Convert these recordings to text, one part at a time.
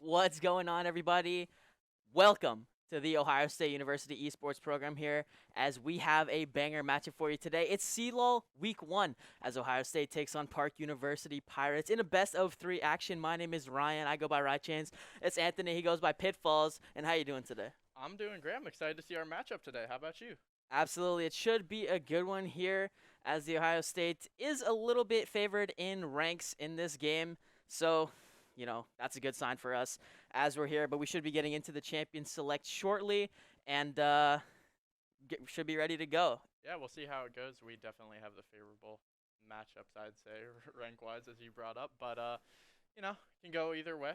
What's going on, everybody? Welcome to the Ohio State University Esports program here as we have a banger matchup for you today. It's CLOL Week 1 as Ohio State takes on Park University Pirates in a best-of-3 action. My name is Ryan. I go by Rychains. It's Anthony. He goes by Pitfalls. And how you doing today? I'm doing great. I'm excited to see our matchup today. How about you? Absolutely. It should be a good one here as the Ohio State is a little bit favored in ranks in this game. So, that's a good sign for us as we're here. But we should be getting into the champion select shortly and should be ready to go. Yeah, we'll see how it goes. We definitely have the favorable matchups, I'd say, rank-wise, as you brought up. But, can go either way.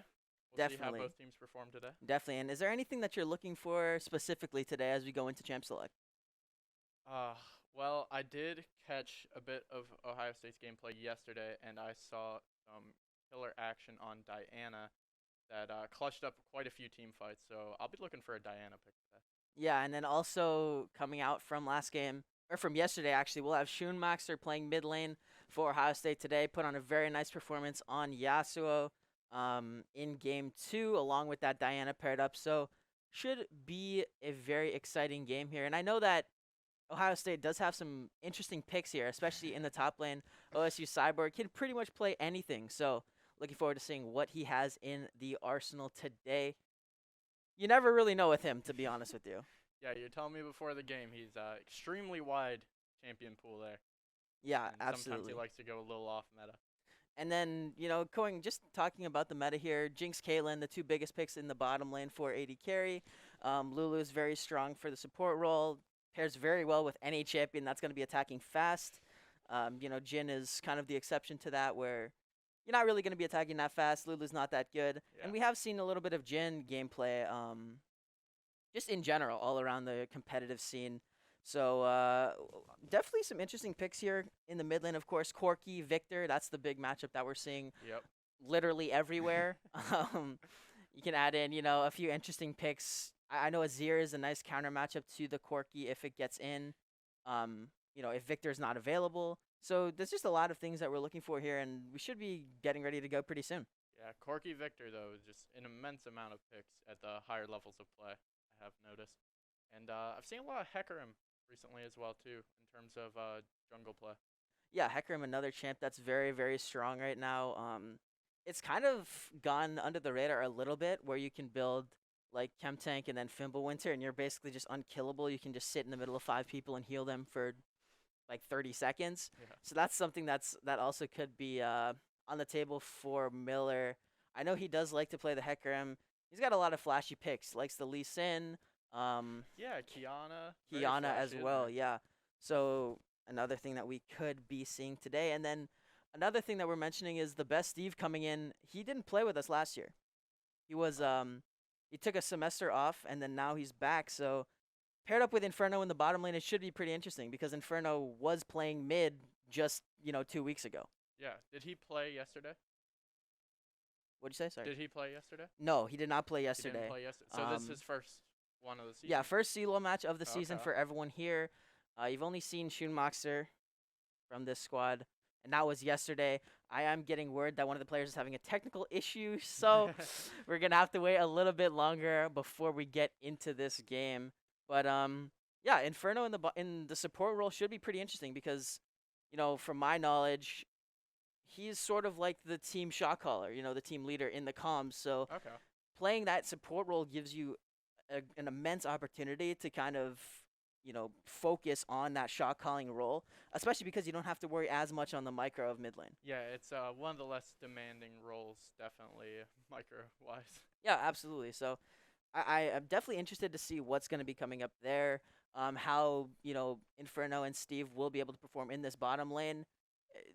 We'll see how Definitely. both teams perform today. Definitely. And is there anything that you're looking for specifically today as we go into champ select? Uh, well, I did catch a bit of Ohio State's gameplay yesterday, and I saw some killer action on Diana that clutched up quite a few team fights. So I'll be looking for a Diana pick today. Yeah, and then also coming out from last game, or from yesterday actually, we'll have Schoonmaxer playing mid lane for Ohio State today. Put on a very nice performance on Yasuo in game 2, along with that Diana paired up. So should be a very exciting game here. And I know that Ohio State does have some interesting picks here, especially in the top lane. OSU Cyborg can pretty much play anything. So looking forward to seeing what he has in the arsenal today. You never really know with him, to be honest with you. Yeah, you're telling me before the game he's extremely wide champion pool there. Yeah, And sometimes absolutely. he likes to go a little off meta. And then, just talking about the meta here, Jinx, Caitlyn, the two biggest picks in the bottom lane for AD carry. Lulu is very strong for the support role, pairs very well with any champion that's going to be attacking fast. Jhin is kind of the exception to that, where you're not really going to be attacking that fast. Lulu's not that good. Yeah. And we have seen a little bit of Jhin gameplay, just in general, all around the competitive scene. So definitely some interesting picks here in the mid lane. Of course, Corki, Victor, that's the big matchup that we're seeing Yep. literally everywhere. You can add in, a few interesting picks. I know Azir is a nice counter matchup to the Corki if it gets in, if Victor's not available. So there's just a lot of things that we're looking for here, and we should be getting ready to go pretty soon. Yeah, Corky Victor, though, is just an immense amount of picks at the higher levels of play, I have noticed. And I've seen a lot of Hecarim recently as well, too, in terms of jungle play. Yeah, Hecarim, another champ that's very, very strong right now. It's kind of gone under the radar a little bit, where you can build like Chemtank and then Fimbulwinter, and you're basically just unkillable. You can just sit in the middle of 5 people and heal them for like 30 seconds. Yeah. So that's something that also could be on the table for Miller. I know he does like to play the Hecarim. He's got a lot of flashy picks. Likes the Lee Sin. Yeah, Kiana. Kiana as well, yeah. So another thing that we could be seeing today. And then another thing that we're mentioning is the best Steve coming in. He didn't play with us last year. He was he took a semester off and then now he's back. So paired up with Inferno in the bottom lane, it should be pretty interesting because Inferno was playing mid just, 2 weeks ago. Yeah. Did he play yesterday? What'd you say? Sorry. Did he play yesterday? No, he did not play He yesterday. didn't play yesterday. So this is his first one of the season. Yeah, first CLO match of the season Okay. for everyone here. You've only seen Schoonmaxer from this squad, and that was yesterday. I am getting word that one of the players is having a technical issue, so we're gonna have to wait a little bit longer before we get into this game. But yeah, Inferno in the support role should be pretty interesting because, from my knowledge, he's sort of like the team shot caller, the team leader in the comms. So Okay. playing that support role gives you an immense opportunity to kind of, focus on that shot calling role, especially because you don't have to worry as much on the micro of mid lane. Yeah, it's one of the less demanding roles, definitely, micro-wise. Yeah, absolutely. So I am definitely interested to see what's going to be coming up there. How, Inferno and Steve will be able to perform in this bottom lane.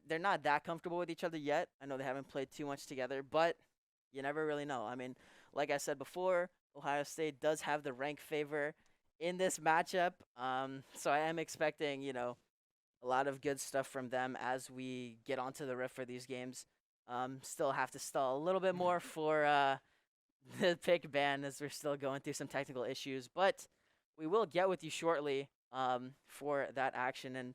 They're not that comfortable with each other yet. I know they haven't played too much together, but you never really know. I mean, like I said before, Ohio State does have the rank favor in this matchup. So I am expecting, a lot of good stuff from them as we get onto the riff for these games. Still have to stall a little bit more for the pick ban as we're still going through some technical issues, but we will get with you shortly for that action. And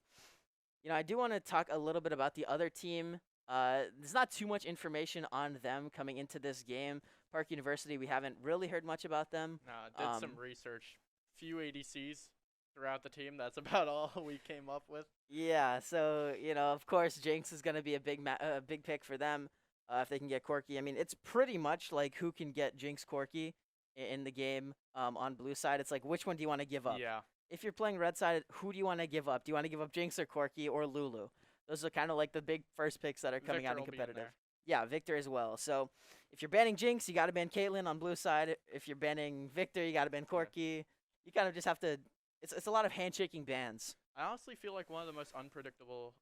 I do want to talk a little bit about the other team. There's not too much information on them coming into this game. Park University, we haven't really heard much about them. Nah, did some Um, research. Few ADCs throughout the team. That's about all we came up with. yeah, so of course, Jinx is gonna be a big pick for them if they can get Corki. I mean, it's pretty much like who can get Jinx Corki in the game. On blue side, it's like which one do you want to give up? Yeah, If you're playing red side, who do you want to give up? Do you want to give up Jinx or Corki or Lulu? Those are kind of like the big first picks that are coming out Victor in will be in competitive. there. Yeah, Victor as well. So if you're banning Jinx, you got to ban Caitlyn on blue side. If you're banning Victor, you got to ban Yeah. Corki. You kind of just have to. It's a lot of handshaking bans. I honestly feel like one of the most unpredictable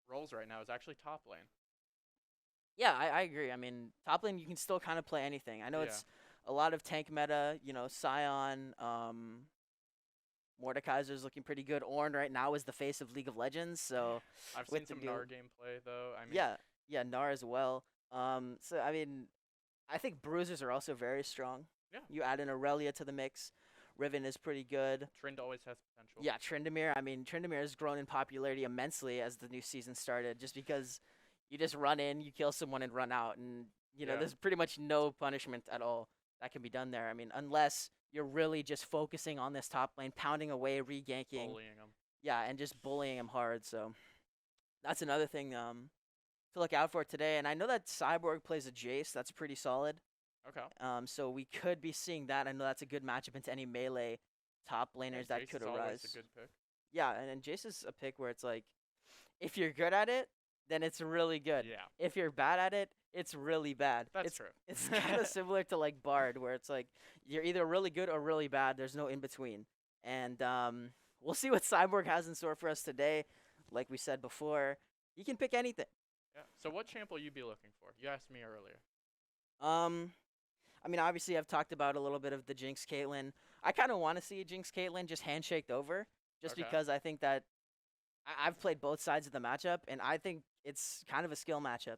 roles right now is actually top lane. Yeah, I agree. I mean, top lane you can still kind of play anything. I know Yeah. it's a lot of tank meta. Scion, Mordekaiser's looking pretty good. Ornn right now is the face of League of Legends. So I've with seen the some new Gnar gameplay though. I mean, yeah, Nar as well. So I mean, I think bruisers are also very strong. yeah. You add in Aurelia to the mix. Riven is pretty good. Trend always has potential. Yeah, Tryndamere. I mean, Tryndamere has grown in popularity immensely as the new season started, just because you just run in, you kill someone, and run out, and Yeah. there's pretty much no punishment at all that can be done there. I mean, unless you're really just focusing on this top lane, pounding away, reganking, Bullying them. yeah, and just bullying him hard. So that's another thing to look out for today. And I know that Cyborg plays a Jace. That's pretty solid. Okay. So we could be seeing that. I know that's a good matchup into any melee top laners that Jace could is always arise. a good pick. Yeah, and Jace is a pick where it's like, if you're good at it, then it's really good. Yeah. If you're bad at it, it's really bad. That's it's true. it's kind of similar to like Bard, where it's like you're either really good or really bad. There's no in between. And we'll see what Cyborg has in store for us today. Like we said before, you can pick anything. Yeah. So what champ will you be looking for? You asked me earlier. I mean, obviously, I've talked about a little bit of the Jinx Caitlyn. I kind of want to see a Jinx Caitlyn just handshaked over, just Okay. because I think that I've played both sides of the matchup, and I think it's kind of a skill matchup.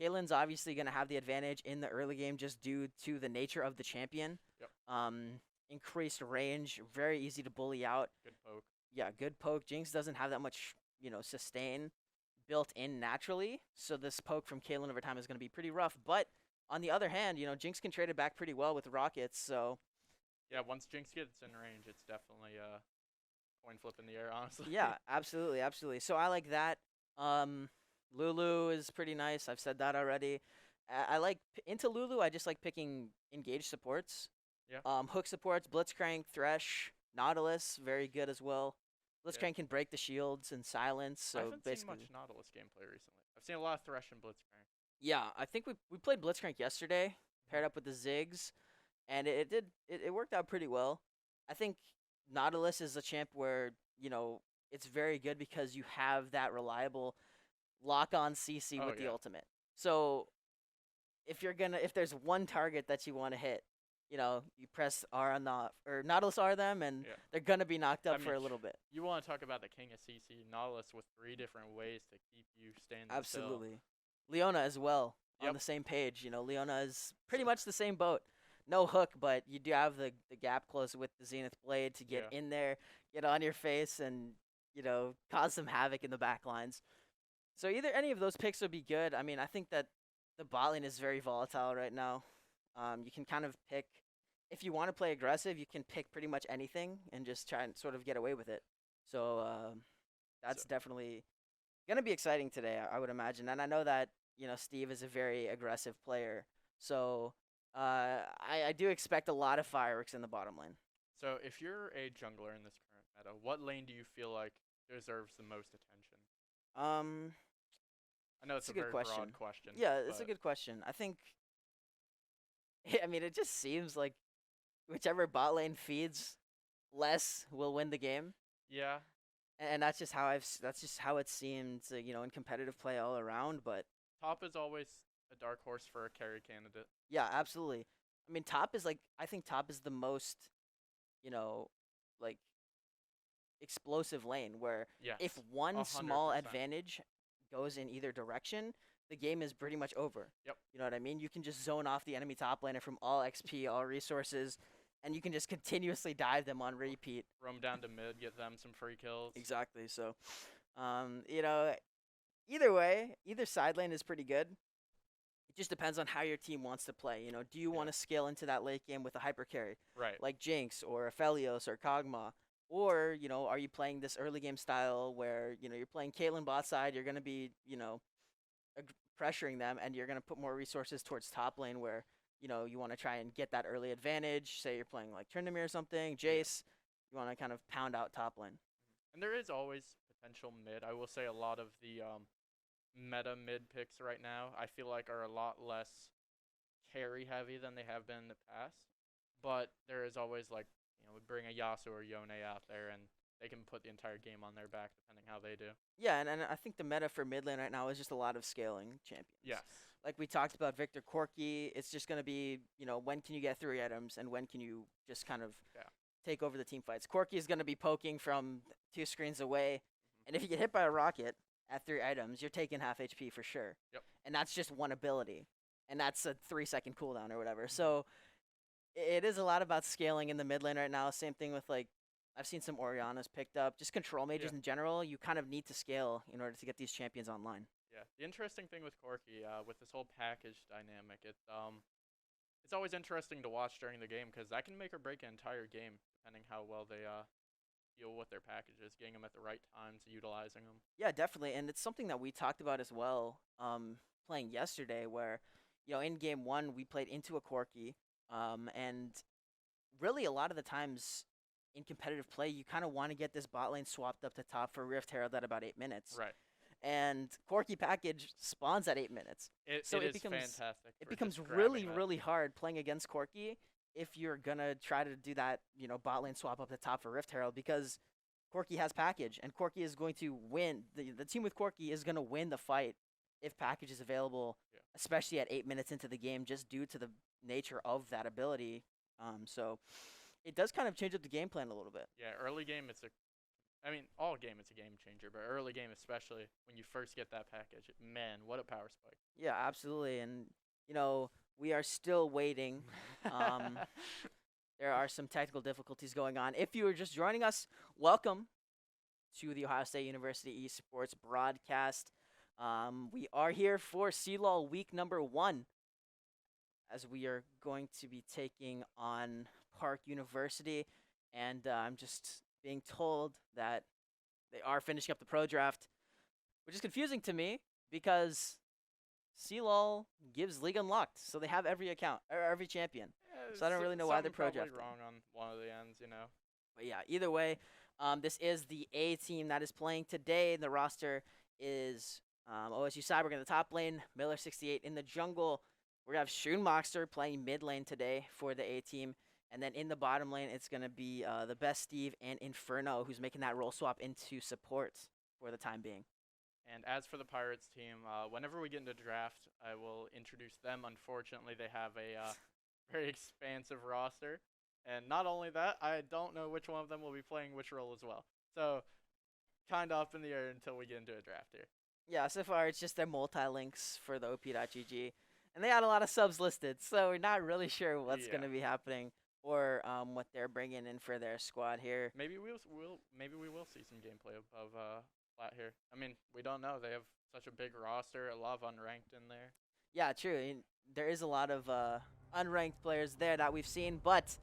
Caitlyn's obviously going to have the advantage in the early game just due to the nature of the champion. Yep. Increased range, very easy to bully out. Good poke. Yeah, good poke. Jinx doesn't have that much, sustain built in naturally, so this poke from Caitlyn over time is going to be pretty rough. But on the other hand, Jinx can trade it back pretty well with rockets, so Yeah. Once Jinx gets in range, it's definitely a coin flip in the air. Honestly. yeah, absolutely, absolutely. So I like that. Lulu is pretty nice. I've said that already. I like into Lulu. I just like picking engaged supports. Yeah. Hook supports, Blitzcrank, Thresh, Nautilus, very good as well. Blitzcrank Yeah. can break the shields and silence. So I haven't seen basically, much Nautilus gameplay recently. I've seen a lot of Thresh and Blitzcrank. yeah, I think we played Blitzcrank yesterday, paired up with the Ziggs, and it worked out pretty well. I think Nautilus is a champ where it's very good because you have that reliable lock on CC Oh, with the yeah. ultimate. So if there's one target that you want to hit, you press R on the or Nautilus R them, and Yeah. they're gonna be knocked up I for a mean, little bit. You want to talk about the king of CC, Nautilus with 3 different ways to keep you standing still. Absolutely. Leona as well on Yep. the same page. Leona is pretty much the same boat. No hook, but you do have the gap close with the Zenith Blade to get Yeah. in there, get on your face, and cause some havoc in the back lines. So either any of those picks would be good. I mean, I think that the bot lane is very volatile right now. You can kind of pick if you want to play aggressive, you can pick pretty much anything and just try and sort of get away with it. So that's So- definitely gonna be exciting today, I would imagine. And I know that Steve is a very aggressive player, so I do expect a lot of fireworks in the bottom lane. So if you're a jungler in this current meta, what lane do you feel like deserves the most attention? Um, I know it's That's a a good very question. broad question. yeah, it's a but good question. I think, I mean, it just seems like whichever bot lane feeds less will win the game. Yeah. And that's just how that's just how it seemed, in competitive play all around. But Top is always a dark horse for a carry candidate. yeah, absolutely. I mean, top is I think top is the most, like explosive lane where Yes. if one small 100%. advantage goes in either direction, the game is pretty much over. Yep. You know what I mean? You can just zone off the enemy top laner from all XP, all resources, and you can just continuously dive them on repeat. Roam down to mid, get them some free kills. Exactly. So, either way, either side lane is pretty good. It just depends on how your team wants to play. Do you Yeah. want to scale into that late game with a hyper carry Right. like Jinx or Aphelios or Kog'Maw? Or, are you playing this early game style where, you're playing Caitlyn bot side, you're going to be, pressuring them, and you're going to put more resources towards top lane where, you want to try and get that early advantage. Say you're playing like Tryndamere or something, Yeah. Jace, you want to kind of pound out top lane. And there is always potential mid. I will say a lot of the meta mid picks right now, I feel like are a lot less carry heavy than they have been in the past. But there is always like, we bring a Yasuo or Yone out there and they can put the entire game on their back depending how they do. Yeah, and I think the meta for mid lane right now is just a lot of scaling champions. Yes. Like we talked about Victor Corki, it's just going to be, when can you get 3 items and when can you just kind of take over the team fights. Corki is going to be poking from 2 screens away, and if you get hit by a rocket at 3 items, you're taking half HP for sure. Yep. And that's just one ability, and that's a 3-second cooldown or whatever. So it is a lot about scaling in the mid lane right now. Same thing with like, I've seen some Oriannas picked up. Just control mages in general, you kind of need to scale in order to get these champions online. Yeah, the interesting thing with Corki, with this whole package dynamic, it's always interesting to watch during the game because that can make or break an entire game depending how well they deal with their packages, getting them at the right times, utilizing them. Yeah, definitely, and it's something that we talked about as well, playing yesterday, where in game 1 we played into a Corki, and really a lot of the times in competitive play you kind of want to get this bot lane swapped up to top for Rift Herald at about 8 minutes. Right. And Corki package spawns at 8 minutes. It becomes fantastic. It becomes really, really hard playing against Corki if you're gonna try to do that, bot lane swap up the top for Rift Herald, because Corki has package, and Corki is going to win. The team with Corki is gonna win the fight if package is available, especially at 8 minutes into the game, just due to the nature of that ability. So it does kind of change up the game plan a little bit. Yeah, early game all game it's a game changer, but early game especially when you first get that package, man, what a power spike. Yeah, absolutely, and we are still waiting. There are some technical difficulties going on. If you are just joining us, welcome to the Ohio State University Esports broadcast. We are here for CLOL week number 1, as we are going to be taking on Park University, and I'm just being told that they are finishing up the pro draft, which is confusing to me because CLOL gives League Unlocked, so they have every account or every champion. Yeah, So I don't really know why they're pro drafting. Wrong on one of the ends, But yeah, either way, this is the A team that is playing today. The roster is OSU Cyborg in the top lane, Miller68 in the jungle. We're going to have Schoonmaxter playing mid lane today for the A team. And then in the bottom lane, it's going to be the best Steve and Inferno, who's making that role swap into support for the time being. And as for the Pirates team, whenever we get into draft, I will introduce them. Unfortunately, they have a very expansive roster. And not only that, I don't know which one of them will be playing which role as well. So, kind of up in the air until we get into a draft here. Yeah, so far it's just their multi-links for the OP.GG. And they had a lot of subs listed, so we're not really sure what's going to be happening or what they're bringing in for their squad here. Maybe we will see some gameplay of Flat here. I mean, we don't know. They have such a big roster, a lot of unranked in there. Yeah, true. I mean, there is a lot of unranked players there that we've seen, but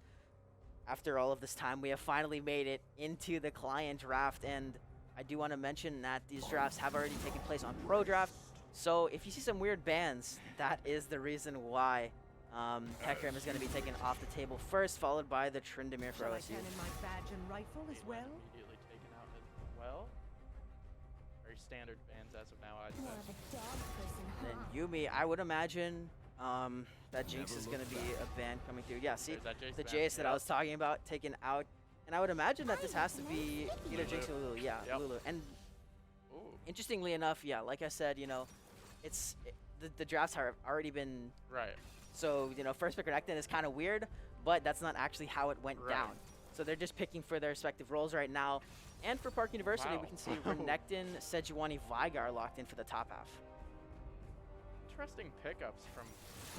after all of this time, we have finally made it into the client draft, and I do want to mention that these drafts have already taken place on Pro Draft, so if you see some weird bans, that is the reason why. Hecarim is going to be taken off the table first, followed by the Tryndamere for OSU. My badge and rifle as well? Immediately taken out as well. Very standard bans as of now, I'd say. And then Yumi, I would imagine that Jinx is going to be a ban coming through. Yeah, see, the Jace that I was talking about taken out. And I would imagine that this has to be either Jinx or Lulu. Yeah, Lulu. And interestingly enough, yeah, like I said, the drafts have already been... Right. So, first pick Renekton is kind of weird, but that's not actually how it went down. So they're just picking for their respective roles right now. And for Park University, we can see Renekton, Sejuani, Vygar locked in for the top half. Interesting pickups from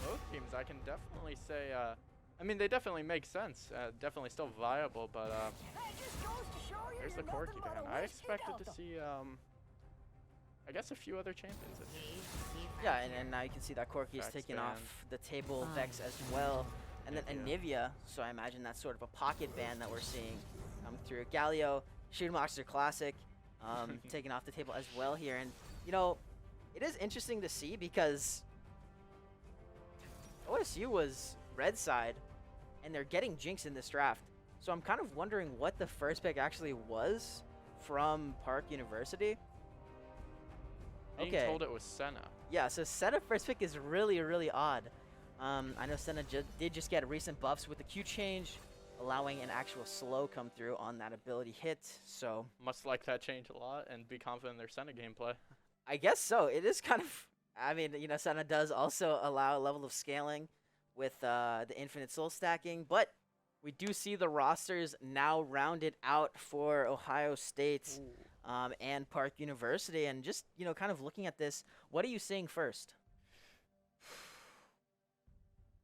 both teams. I can definitely say, I mean, they definitely make sense. Definitely still viable, but there's the Corki ban. I expected to see, I guess, a few other champions. Yeah, and now you can see that Corki is Vex taking band. off the table I Vex as shall well. not And then Anivia. Anivia, so I imagine that's sort of a pocket ban that we're seeing come through. Galio, Shootmaster Classic, taking off the table as well here. And, you know, it is interesting to see because OSU was red side, and they're getting Jinx in this draft. So I'm kind of wondering what the first pick actually was from Park University. Being Okay. told it was Senna. Yeah, so Senna first pick is really, really odd. I know Senna did just get recent buffs with the Q change, allowing an actual slow come through on that ability hit. So Must like that change a lot and be confident in their Senna gameplay. I guess so. It is kind of, I mean, you know, Senna does also allow a level of scaling with the infinite soul stacking, but we do see the rosters now rounded out for Ohio State and Park University. And just, you know, kind of looking at this, what are you seeing first?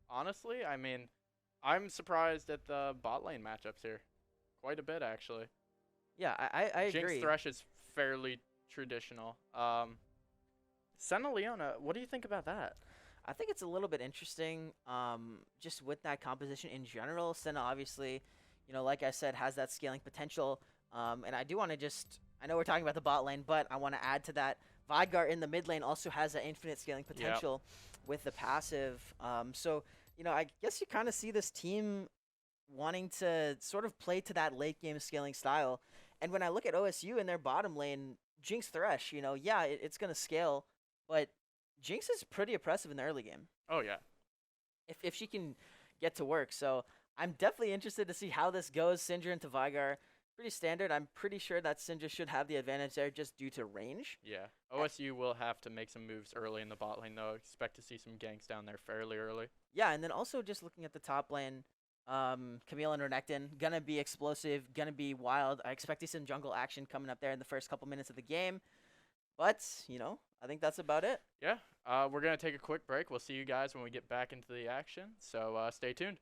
Honestly, I mean, I'm surprised at the bot lane matchups here. Quite a bit, actually. Yeah, I Jinx agree. Thresh is fairly traditional. Senna Leona, what do you think about that? I think it's a little bit interesting, just with that composition in general. Senna obviously, you know, like I said, has that scaling potential. And I do want to just, I know we're talking about the bot lane, but I want to add to that. Veigar in the mid lane also has that infinite scaling potential with the passive. So, you know, I guess you kind of see this team wanting to sort of play to that late game scaling style. And when I look at OSU in their bottom lane, Jinx Thresh, you know, yeah, it's going to scale, but Jinx is pretty oppressive in the early game Oh, yeah. if she can get to work. So I'm definitely interested to see how this goes. Syndra into Veigar, pretty standard. I'm pretty sure that Syndra should have the advantage there just due to range. Yeah. OSU will have to make some moves early in the bot lane, though. Expect to see some ganks down there fairly early. Yeah, and then also just looking at the top lane, Camille and Renekton, gonna be explosive, gonna be wild. I expect to see some jungle action coming up there in the first couple minutes of the game. But, you know, I think that's about it. Yeah. We're going to take a quick break. We'll see you guys when we get back into the action. So stay tuned.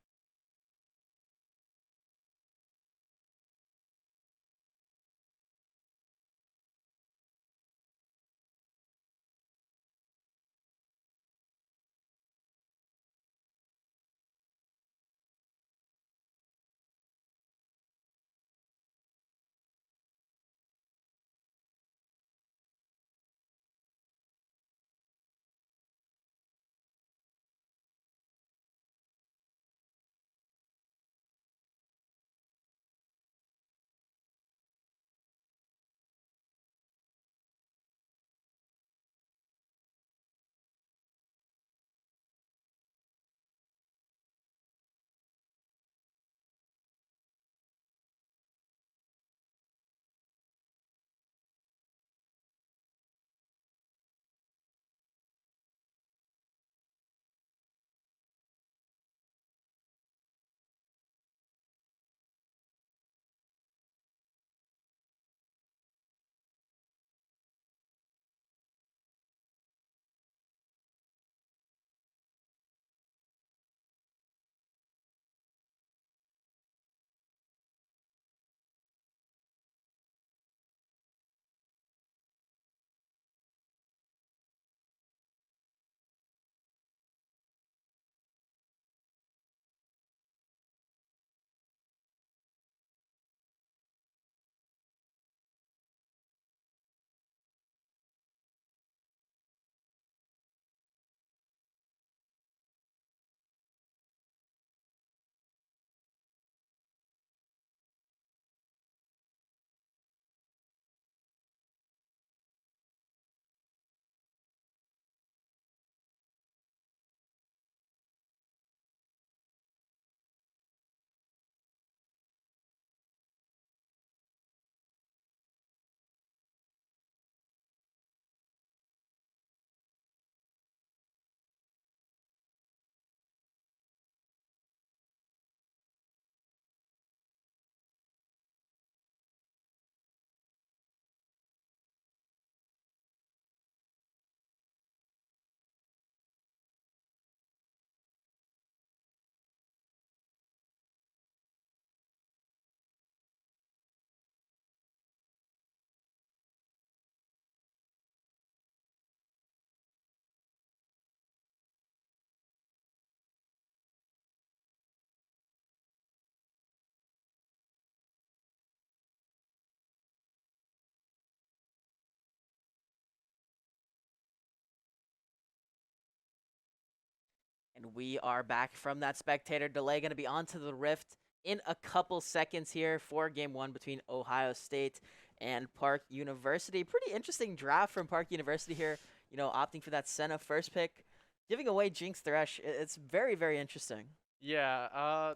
we are back from that spectator delay. Going to be on to the Rift in a couple seconds here for game one between Ohio State and Park University. Pretty interesting draft from Park University here, opting for that Senna first pick, giving away Jinx Thresh. It's very, very interesting. Yeah, I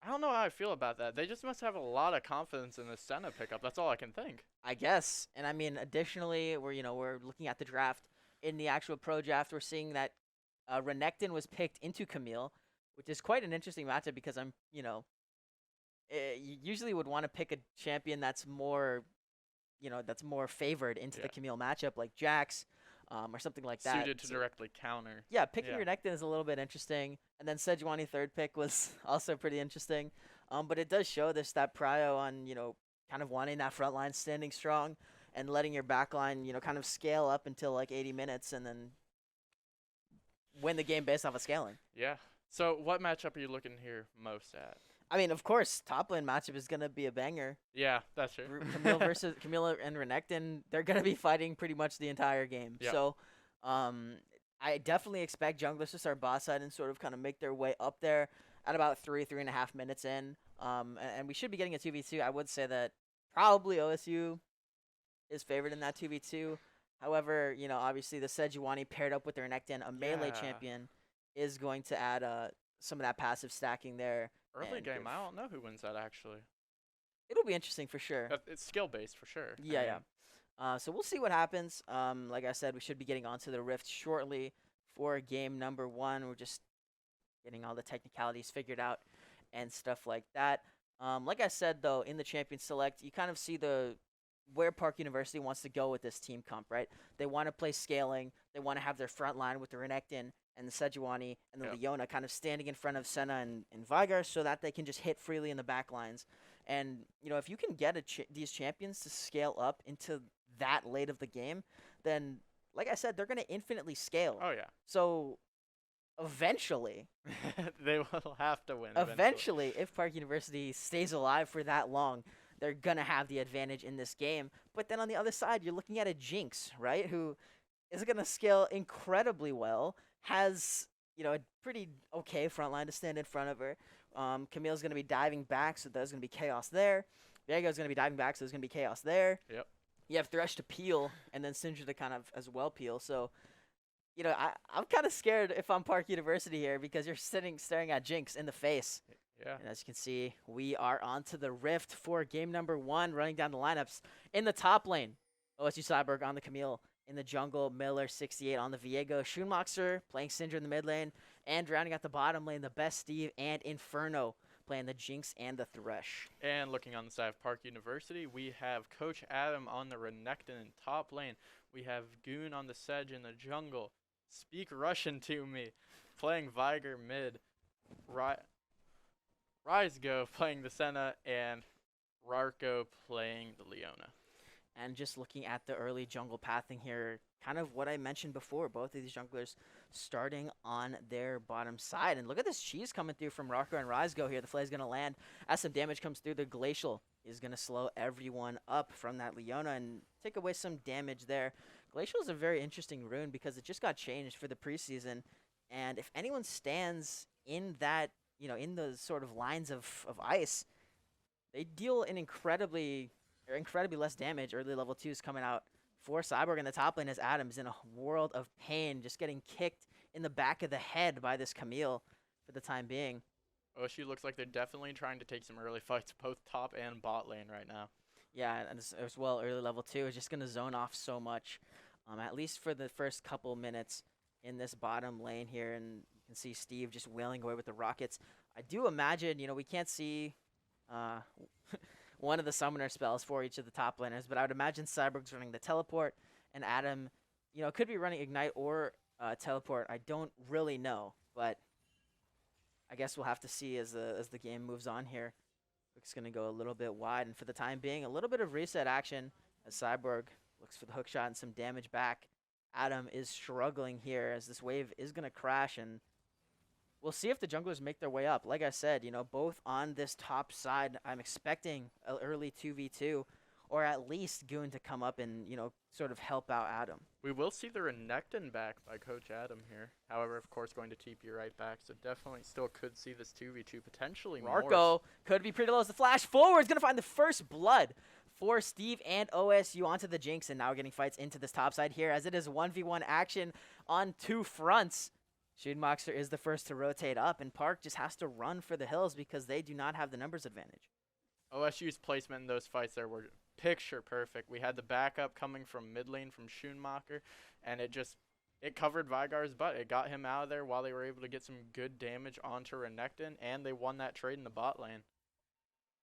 don't know how I feel about that. They just must have a lot of confidence in the Senna pickup. That's all I can think. I guess. And I mean, additionally, we're looking at the draft. In the actual pro draft, we're seeing that Renekton was picked into Camille, which is quite an interesting matchup because you usually would want to pick a champion that's more, that's more favored into the Camille matchup, like Jax, or something like that. Suited to directly counter. Yeah, picking Renekton is a little bit interesting, and then Sejuani third pick was also pretty interesting. But it does show this that prio on kind of wanting that front line standing strong and letting your back line kind of scale up until like 80 minutes and then win the game based off of scaling. Yeah. So what matchup are you looking here most at? I mean, of course, top lane matchup is gonna be a banger. Yeah, that's true. Camille and Renekton, they're gonna be fighting pretty much the entire game. Yep. So, I definitely expect junglers to start bot side and sort of kind of make their way up there at about 3.5 minutes in. And we should be getting a 2v2. I would say that probably OSU is favored in that 2v2. However, obviously the Sejuani paired up with their Renekton, a melee champion, is going to add some of that passive stacking there. Early game, I don't know who wins that actually. It'll be interesting for sure. It's skill based for sure. Yeah. So we'll see what happens. Like I said, we should be getting onto the Rift shortly for game number one. We're just getting all the technicalities figured out and stuff like that. Like I said, though, in the Champion Select, you kind of see where Park University wants to go with this team comp, right? They want to play scaling. They want to have their front line with the Renekton and the Sejuani and the Leona kind of standing in front of Senna and Veigar so that they can just hit freely in the back lines. And, if you can get these champions to scale up into that late of the game, then, like I said, they're going to infinitely scale. Oh, yeah. So, eventually, they will have to win. Eventually, if Park University stays alive for that long, they're going to have the advantage in this game. But then on the other side, you're looking at a Jinx, right, who is going to scale incredibly well, has, a pretty okay front line to stand in front of her. Camille's going to be diving back, so there's going to be chaos there. Viego's going to be diving back, so there's going to be chaos there. Yep. You have Thresh to peel, and then Syndra to kind of as well peel. So, I'm kind of scared if I'm Park University here because you're staring at Jinx in the face. Yeah. And as you can see, we are onto the Rift for game number one, running down the lineups. In the top lane, OSU Cyborg on the Camille. In the jungle, Miller 68 on the Viego. Schoonmaxer playing Syndra in the mid lane. And rounding out the bottom lane, the best Steve and Inferno playing the Jinx and the Thresh. And looking on the side of Park University, we have Coach Adam on the Renekton in top lane. We have Goon on the Sedge in the jungle. Speak Russian to me. Playing Veigar mid. Rizgo playing the Senna. And Rarko playing the Leona. And just looking at the early jungle pathing here, kind of what I mentioned before, both of these junglers starting on their bottom side. And look at this cheese coming through from Rarko and Rizgo here. The flay's going to land. As some damage comes through, the Glacial is going to slow everyone up from that Leona and take away some damage there. Glacial is a very interesting rune because it just got changed for the preseason. And if anyone stands in that, in those sort of lines of ice, they deal an incredibly less damage. Early level 2s coming out for Cyborg in the top lane as Adam's in a world of pain, just getting kicked in the back of the head by this Camille for the time being. OSU looks like they're definitely trying to take some early fights, both top and bot lane right now. Yeah, and as well, early level 2 is just going to zone off so much, at least for the first couple minutes in this bottom lane here. And you can see Steve just wailing away with the rockets. I do imagine, we can't see one of the summoner spells for each of the top laners, but I would imagine Cyborg's running the teleport, and Adam, could be running Ignite or teleport. I don't really know, but I guess we'll have to see as the game moves on here. It's going to go a little bit wide, and for the time being, a little bit of reset action as Cyborg looks for the hook shot and some damage back. Adam is struggling here as this wave is going to crash, and we'll see if the junglers make their way up. Like I said, both on this top side, I'm expecting an early 2v2 or at least Goon to come up and, sort of help out Adam. We will see the Renekton back by Coach Adam here. However, of course, going to TP right back. So definitely still could see this 2v2 potentially more. Marco could be pretty low as the flash forward is going to find the first blood for Steve and OSU onto the Jinx. And now we're getting fights into this top side here as it is 1v1 action on two fronts. Schumacher is the first to rotate up, and Park just has to run for the hills because they do not have the numbers advantage. OSU's placement in those fights there were picture perfect. We had the backup coming from mid lane from Schumacher, and it covered Vigar's butt. It got him out of there while they were able to get some good damage onto Renekton, and they won that trade in the bot lane.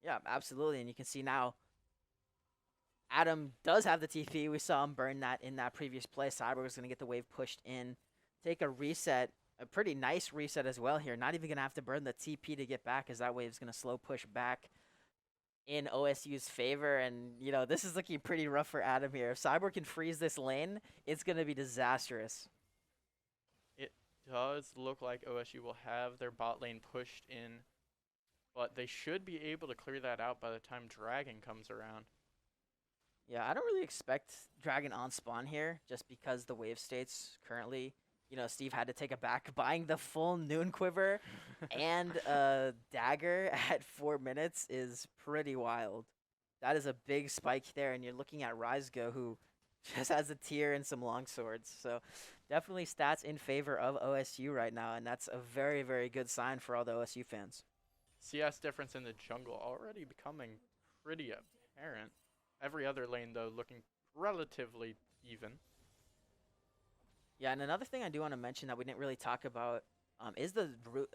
Yeah, absolutely, and you can see now Adam does have the TP. We saw him burn that in that previous play. Cyber was going to get the wave pushed in, take a reset, a pretty nice reset as well here. Not even going to have to burn the TP to get back as that wave's going to slow push back in OSU's favor. And, this is looking pretty rough for Adam here. If Cyber can freeze this lane, it's going to be disastrous. It does look like OSU will have their bot lane pushed in, but they should be able to clear that out by the time Dragon comes around. Yeah, I don't really expect Dragon on spawn here just because the wave states currently, Steve had to take it back. Buying the full Noon Quiver and a dagger at 4 minutes is pretty wild. That is a big spike there, and you're looking at Rizgo, who just has a tier and some long swords. So definitely stats in favor of OSU right now, and that's a very, very good sign for all the OSU fans. CS difference in the jungle already becoming pretty apparent. Every other lane, though, looking relatively even. Yeah, and another thing I do want to mention that we didn't really talk about is the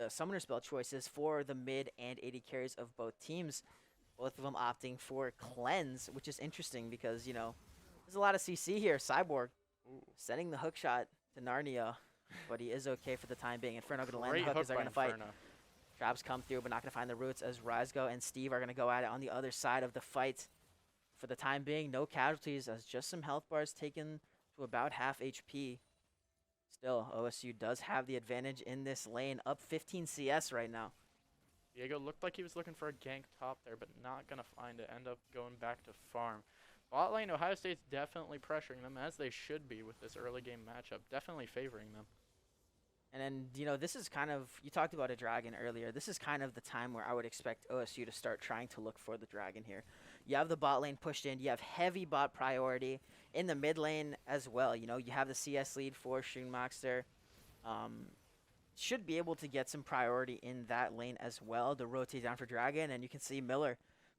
summoner spell choices for the mid and AD carries of both teams. Both of them opting for Cleanse, which is interesting because, there's a lot of CC here. Cyborg sending the hook shot to Narnia, but he is okay for the time being. Inferno going to land the hook as they're going to fight. Traps come through, but not going to find the roots as Rizgo and Steve are going to go at it on the other side of the fight. For the time being, no casualties as just some health bars taken to about half HP. Still, OSU does have the advantage in this lane, up 15 CS right now. Diego looked like he was looking for a gank top there, but not going to find it. End up going back to farm. Bot lane, Ohio State's definitely pressuring them, as they should be with this early game matchup. Definitely favoring them. And then, this is kind of, you talked about a dragon earlier. This is kind of the time where I would expect OSU to start trying to look for the dragon here. You have the bot lane pushed in. You have heavy bot priority in the mid lane as well. You have the CS lead for Schumacher. Should be able to get some priority in that lane as well to rotate down for dragon. And you can see Miller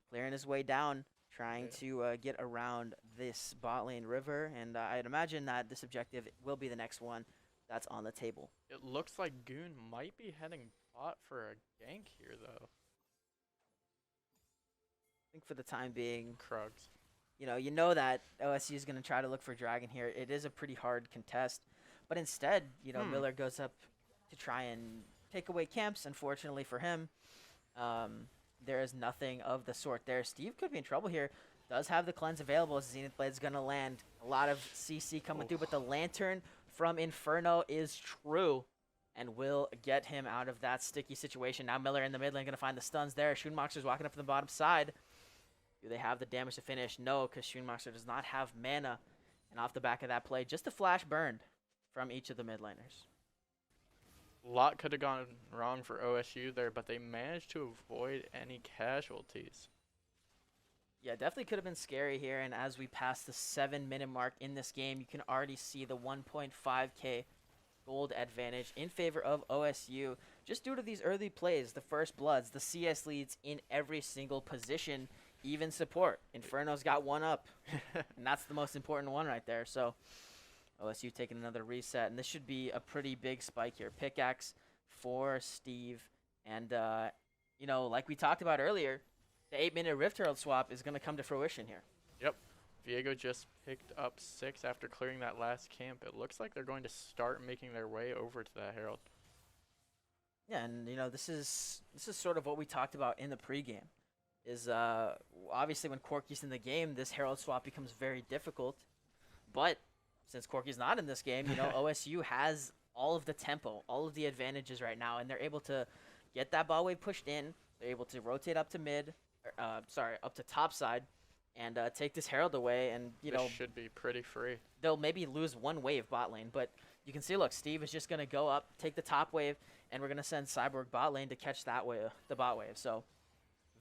clearing his way down, trying to get around this bot lane river. And I'd imagine that this objective will be the next one that's on the table. It looks like Goon might be heading bot for a gank here, though. I think for the time being, Krugs. You know that OSU is going to try to look for dragon here. It is a pretty hard contest. But instead, Miller goes up to try and take away camps. Unfortunately for him, there is nothing of the sort there. Steve could be in trouble here. Does have the cleanse available. Zenith Blade's going to land. A lot of CC coming through, but the lantern from Inferno is true and will get him out of that sticky situation. Now Miller in the mid lane going to find the stuns there. Schumacher's walking up from the bottom side. Do they have the damage to finish? No, because Schumacher does not have mana. And off the back of that play, just a flash burned from each of the mid laners. A lot could have gone wrong for OSU there, but they managed to avoid any casualties. Yeah, definitely could have been scary here. And as we pass the 7-minute mark in this game, you can already see the 1.5k gold advantage in favor of OSU. Just due to these early plays, the first bloods, the CS leads in every single position, even support. Inferno's got one up, and that's the most important one right there. So OSU taking another reset, and this should be a pretty big spike here. Pickaxe for Steve, and like we talked about earlier, the 8-minute Rift Herald swap is going to come to fruition here. Yep. Viego just picked up 6 after clearing that last camp. It looks like they're going to start making their way over to that Herald. Yeah, and this is sort of what we talked about in the pregame. Is obviously when Corky's in the game, this Herald swap becomes very difficult. But since Corky's not in this game, OSU has all of the tempo, all of the advantages right now, and they're able to get that ball wave pushed in. They're able to rotate up to mid, up to top side, and take this Herald away. And, you This know, should be pretty free. they'll maybe lose one wave bot lane. But you can see, look, Steve is just going to go up, take the top wave, and we're going to send Cyborg bot lane to catch that wave, the bot wave. So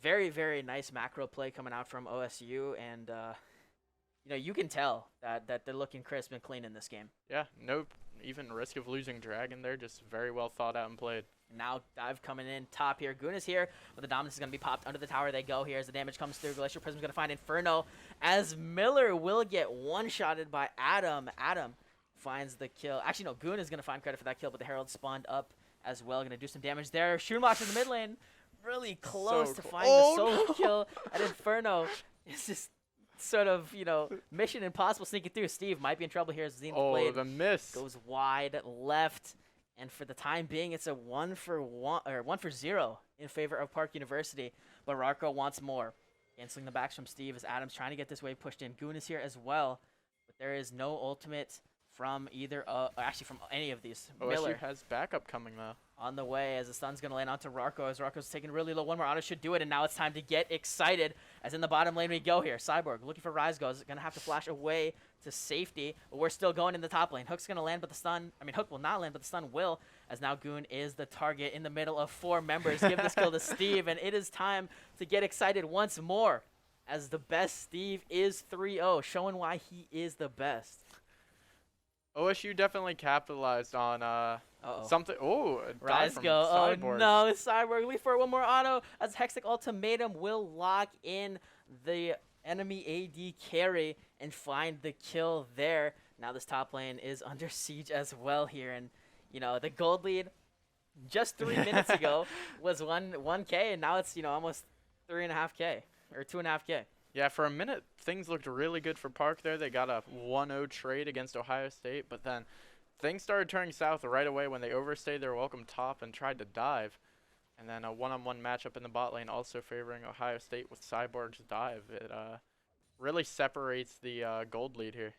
very, very nice macro play coming out from OSU. And, you know, you can tell that they're looking crisp and clean in this game. Yeah, no even risk of losing Dragon there. Just very well thought out and played. Now Dive coming in top here. Goon is here, but the Dominus is going to be popped under the tower. They go here as the damage comes through. Glacial Prism's going to find Inferno as Miller will get one-shotted by Adam. Adam finds the kill. Actually, no, Goon is going to find credit for that kill, but the Herald spawned up as well. Going to do some damage there. Shootbox in the mid lane. Really close to finding the solo kill. And Inferno is just sort of, you know, mission impossible sneaking through. Steve might be in trouble here as Zenith Blade the miss. goes wide left. And for the time being, it's a 1-for-0 in favor of Park University. But Rarko wants more. Canceling the backs from Steve as Adams trying to get this wave pushed in. Goon is here as well. But there is no ultimate from either, actually from any of these. OSU Miller has backup coming, though. on the way as the stun's going to land onto Rarko as Rarko's taking really low. One more auto should do it, and now it's time to get excited as in the bottom lane we go here. Cyborg looking for Rise Goes, going to have to flash away to safety, but we're still going in the top lane. Hook's going to land, but the stun, Hook will not land, but the stun will, as now Goon is the target in the middle of 4 members. Give this kill to Steve, and it is time to get excited once more as the best Steve is 3-0, showing why he is the best. OSU definitely capitalized on something. Oh, a dive Rise from go. Cyborg. Oh no, Cyborg. Leave for one more auto as Hextech Ultimatum will lock in the enemy AD carry and find the kill there. Now this top lane is under siege as well here. And, you know, the gold lead just 3 minutes ago was 1K, and now it's, you know, almost 3.5K or 2.5K. Yeah, for a minute, things looked really good for Park there. They got a 1-0 trade against Ohio State, but then things started turning south right away when they overstayed their welcome top and tried to dive. And then a one-on-one matchup in the bot lane also favoring Ohio State with Cyborg's dive. It really separates the gold lead here.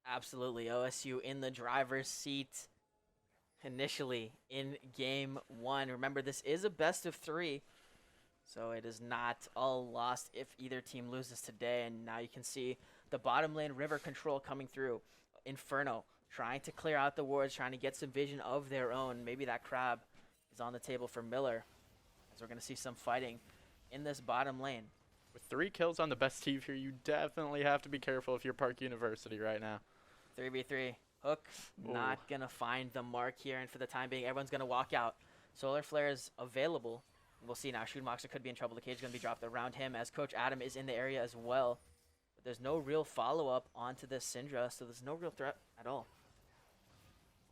Absolutely. OSU in the driver's seat initially in game 1. Remember, this is a best of 3. So it is not all lost if either team loses today. And now you can see the bottom lane river control coming through. Inferno trying to clear out the wards, trying to get some vision of their own. Maybe that crab is on the table for Miller, as we're going to see some fighting in this bottom lane. With 3 kills on the best team here, you definitely have to be careful if you're Park University right now. 3v3. Hook not going to find the mark here. And for the time being, everyone's going to walk out. Solar Flare is available. We'll see now. Shootmoxer could be in trouble. The cage is going to be dropped around him as Coach Adam is in the area as well. But there's no real follow-up onto this Syndra, so there's no real threat at all.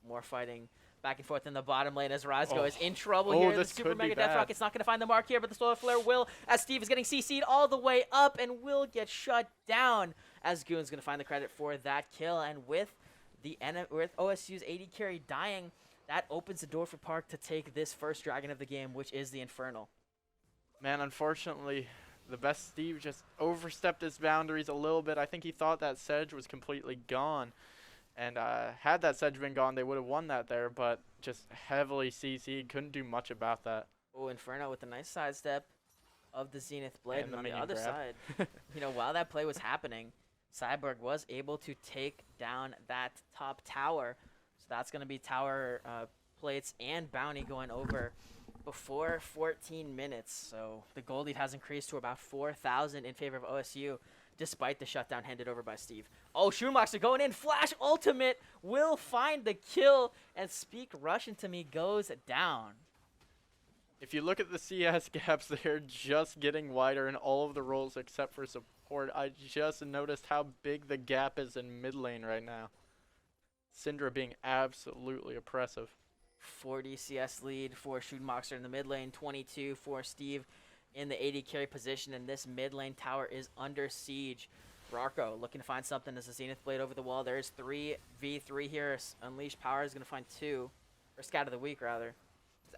More fighting back and forth in the bottom lane as Razgo is in trouble here. The Super Mega Death Rocket's not going to find the mark here, but the Solar Flare will, as Steve is getting CC'd all the way up and will get shut down as Goon's going to find the credit for that kill. And with with OSU's AD carry dying, that opens the door for Park to take this first dragon of the game, which is the Infernal. Man, unfortunately, the best Steve just overstepped his boundaries a little bit. I think he thought that Sedge was completely gone. And had that Sedge been gone, they would have won that there, but just heavily CC'd. Couldn't do much about that. Oh, Inferno with a nice sidestep of the Zenith Blade. And on the other grab. side, you know, while that play was happening, Cyborg was able to take down that top tower. So that's going to be tower plates and bounty going over before 14 minutes. So the gold lead has increased to about 4,000 in favor of OSU, despite the shutdown handed over by Steve. Oh, Shootmoxer going in. Flash ultimate will find the kill, and Speak Russian to me goes down. If you look at the CS gaps, they're just getting wider in all of the roles except for support. I just noticed how big the gap is in mid lane right now. Syndra being absolutely oppressive. 40 CS lead for Shootmoxer in the mid lane, 22 for Steve in the AD carry position, and this mid lane tower is under siege. Rarko looking to find something as the Zenith Blade over the wall. There's 3v3 here. Unleashed Power is going to find 2, or Scat of the Week rather.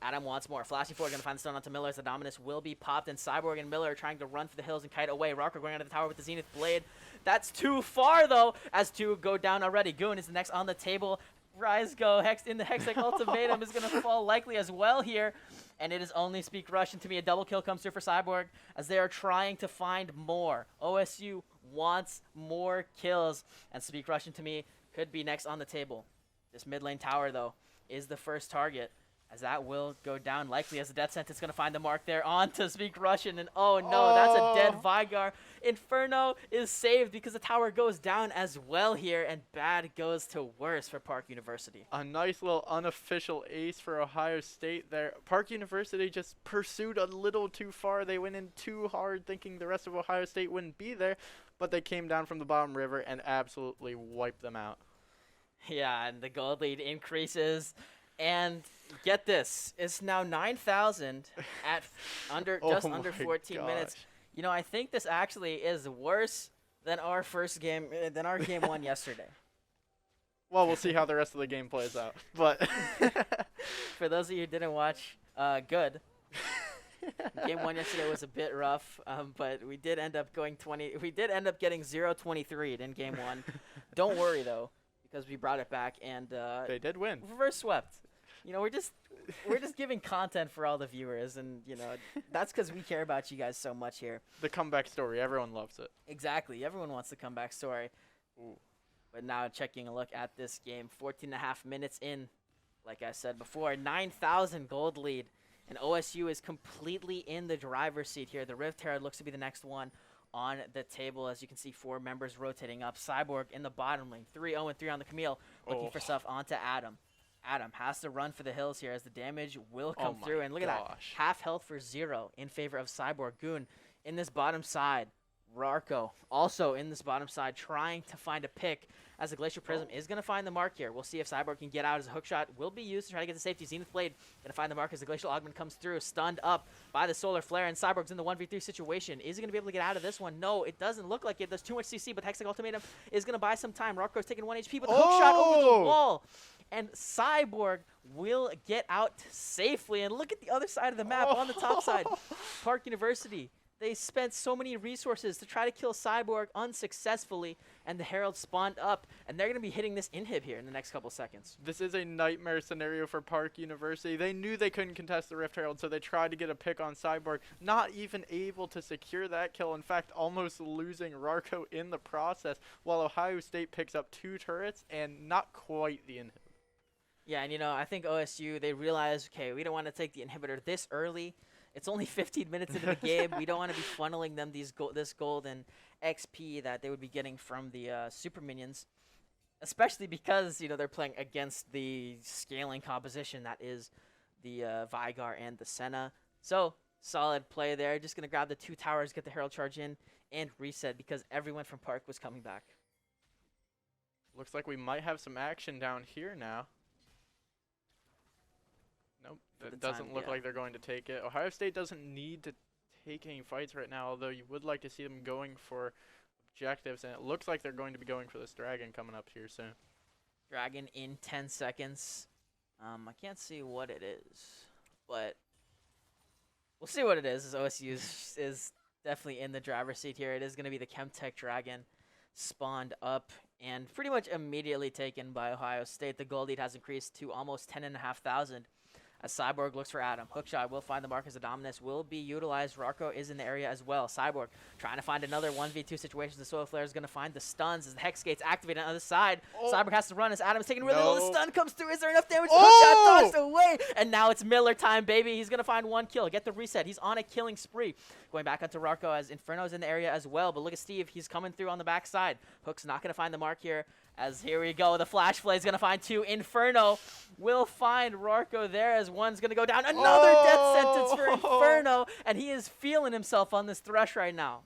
Adam wants more. Flashing forward, going to find the stun onto Miller as the Dominus will be popped, and Cyborg and Miller are trying to run for the hills and kite away. Rarko going under the tower with the Zenith Blade. That's too far, though, as 2 go down already. Goon is the next on the table. Rise Go Hex in the Hextech Ultimatum is going to fall likely as well here. And it is only Speak Russian to me. A double kill comes through for Cyborg as they are trying to find more. OSU wants more kills. And Speak Russian to me could be next on the table. This mid lane tower, though, is the first target, as that will go down likely as the Death Sentence going to find the mark there on to Speak Russian. And oh no, that's a dead Vigar. Inferno is saved because the tower goes down as well here, and bad goes to worse for Park University. A nice little unofficial ace for Ohio State there. Park University just pursued a little too far. They went in too hard thinking the rest of Ohio State wouldn't be there, but they came down from the bottom river and absolutely wiped them out. Yeah, and the gold lead increases. And get this, it's now 9,000 at just under 14 minutes. You know, I think this actually is worse than our first game, than our game one yesterday. Well, we'll see how the rest of the game plays out. But for those of you who didn't watch, good. Game one yesterday was a bit rough, but we did end up going 20. We did end up getting 0-23 in game one. Don't worry though, because we brought it back and they did win. Reverse swept. You know, we're just giving content for all the viewers, and you know that's because we care about you guys so much here. The comeback story, everyone loves it. Exactly, everyone wants the comeback story. Ooh. But now checking a look at this game, 14.5 minutes in, like I said before, 9,000 gold lead, and OSU is completely in the driver's seat here. The Rift Herald looks to be the next one on the table, as you can see 4 members rotating up. Cyborg in the bottom lane, 3-0-3 on the Camille, looking for stuff onto Adam. Adam has to run for the hills here as the damage will come through. And look at that. Half health for 0 in favor of Cyborg. Goon in this bottom side. Rarko also in this bottom side trying to find a pick as the Glacial Prism is going to find the mark here. We'll see if Cyborg can get out as a hook shot will be used to try to get the safety. Zenith Blade going to find the mark as the Glacial Augment comes through. Stunned up by the Solar Flare, and Cyborg's in the 1v3 situation. Is he going to be able to get out of this one? No, it doesn't look like it. There's too much CC, but Hextech Ultimatum is going to buy some time. Rarko's taking 1 HP, but the hook shot over the wall. And Cyborg will get out safely. And look at the other side of the map on the top side. Park University. They spent so many resources to try to kill Cyborg unsuccessfully, and the Herald spawned up, and they're going to be hitting this inhib here in the next couple seconds. This is a nightmare scenario for Park University. They knew they couldn't contest the Rift Herald, so they tried to get a pick on Cyborg, not even able to secure that kill. In fact, almost losing Rarko in the process, while Ohio State picks up 2 turrets and not quite the inhib. Yeah, and you know, I think OSU, they realized, okay, we don't want to take the inhibitor this early. It's only 15 minutes into the game. We don't want to be funneling them this golden XP that they would be getting from the super minions, especially because, you know, they're playing against the scaling composition that is the Vigar and the Senna. So, solid play there. Just going to grab the 2 towers, get the Herald charge in, and reset because everyone from Park was coming back. Looks like we might have some action down here now. Nope, it doesn't look like they're going to take it. Ohio State doesn't need to take any fights right now, although you would like to see them going for objectives, and it looks like they're going to be going for this dragon coming up here soon. Dragon in 10 seconds. I can't see what it is, but we'll see what it is. As OSU is definitely in the driver's seat here. It is going to be the Chemtech Dragon spawned up and pretty much immediately taken by Ohio State. The gold lead has increased to almost 10,500. As Cyborg looks for Adam. Hookshot will find the mark as the Dominus will be utilized. Rarko is in the area as well. Cyborg trying to find another 1v2 situation. The Soil Flare is going to find the stuns as the Hex Gates activate on the other side. Cyborg has to run as Adam is taking really low. The stun comes through. Is there enough damage? Hookshot dodged away. And now it's Miller time, baby. He's going to find 1 kill. Get the reset. He's on a killing spree. Going back onto Rarko as Inferno's in the area as well. But look at Steve. He's coming through on the backside. Hook's not going to find the mark here. As here we go, the Flash Flay is going to find 2. Inferno will find Rarko there as 1's going to go down. Another death sentence for Inferno, and he is feeling himself on this Thresh right now.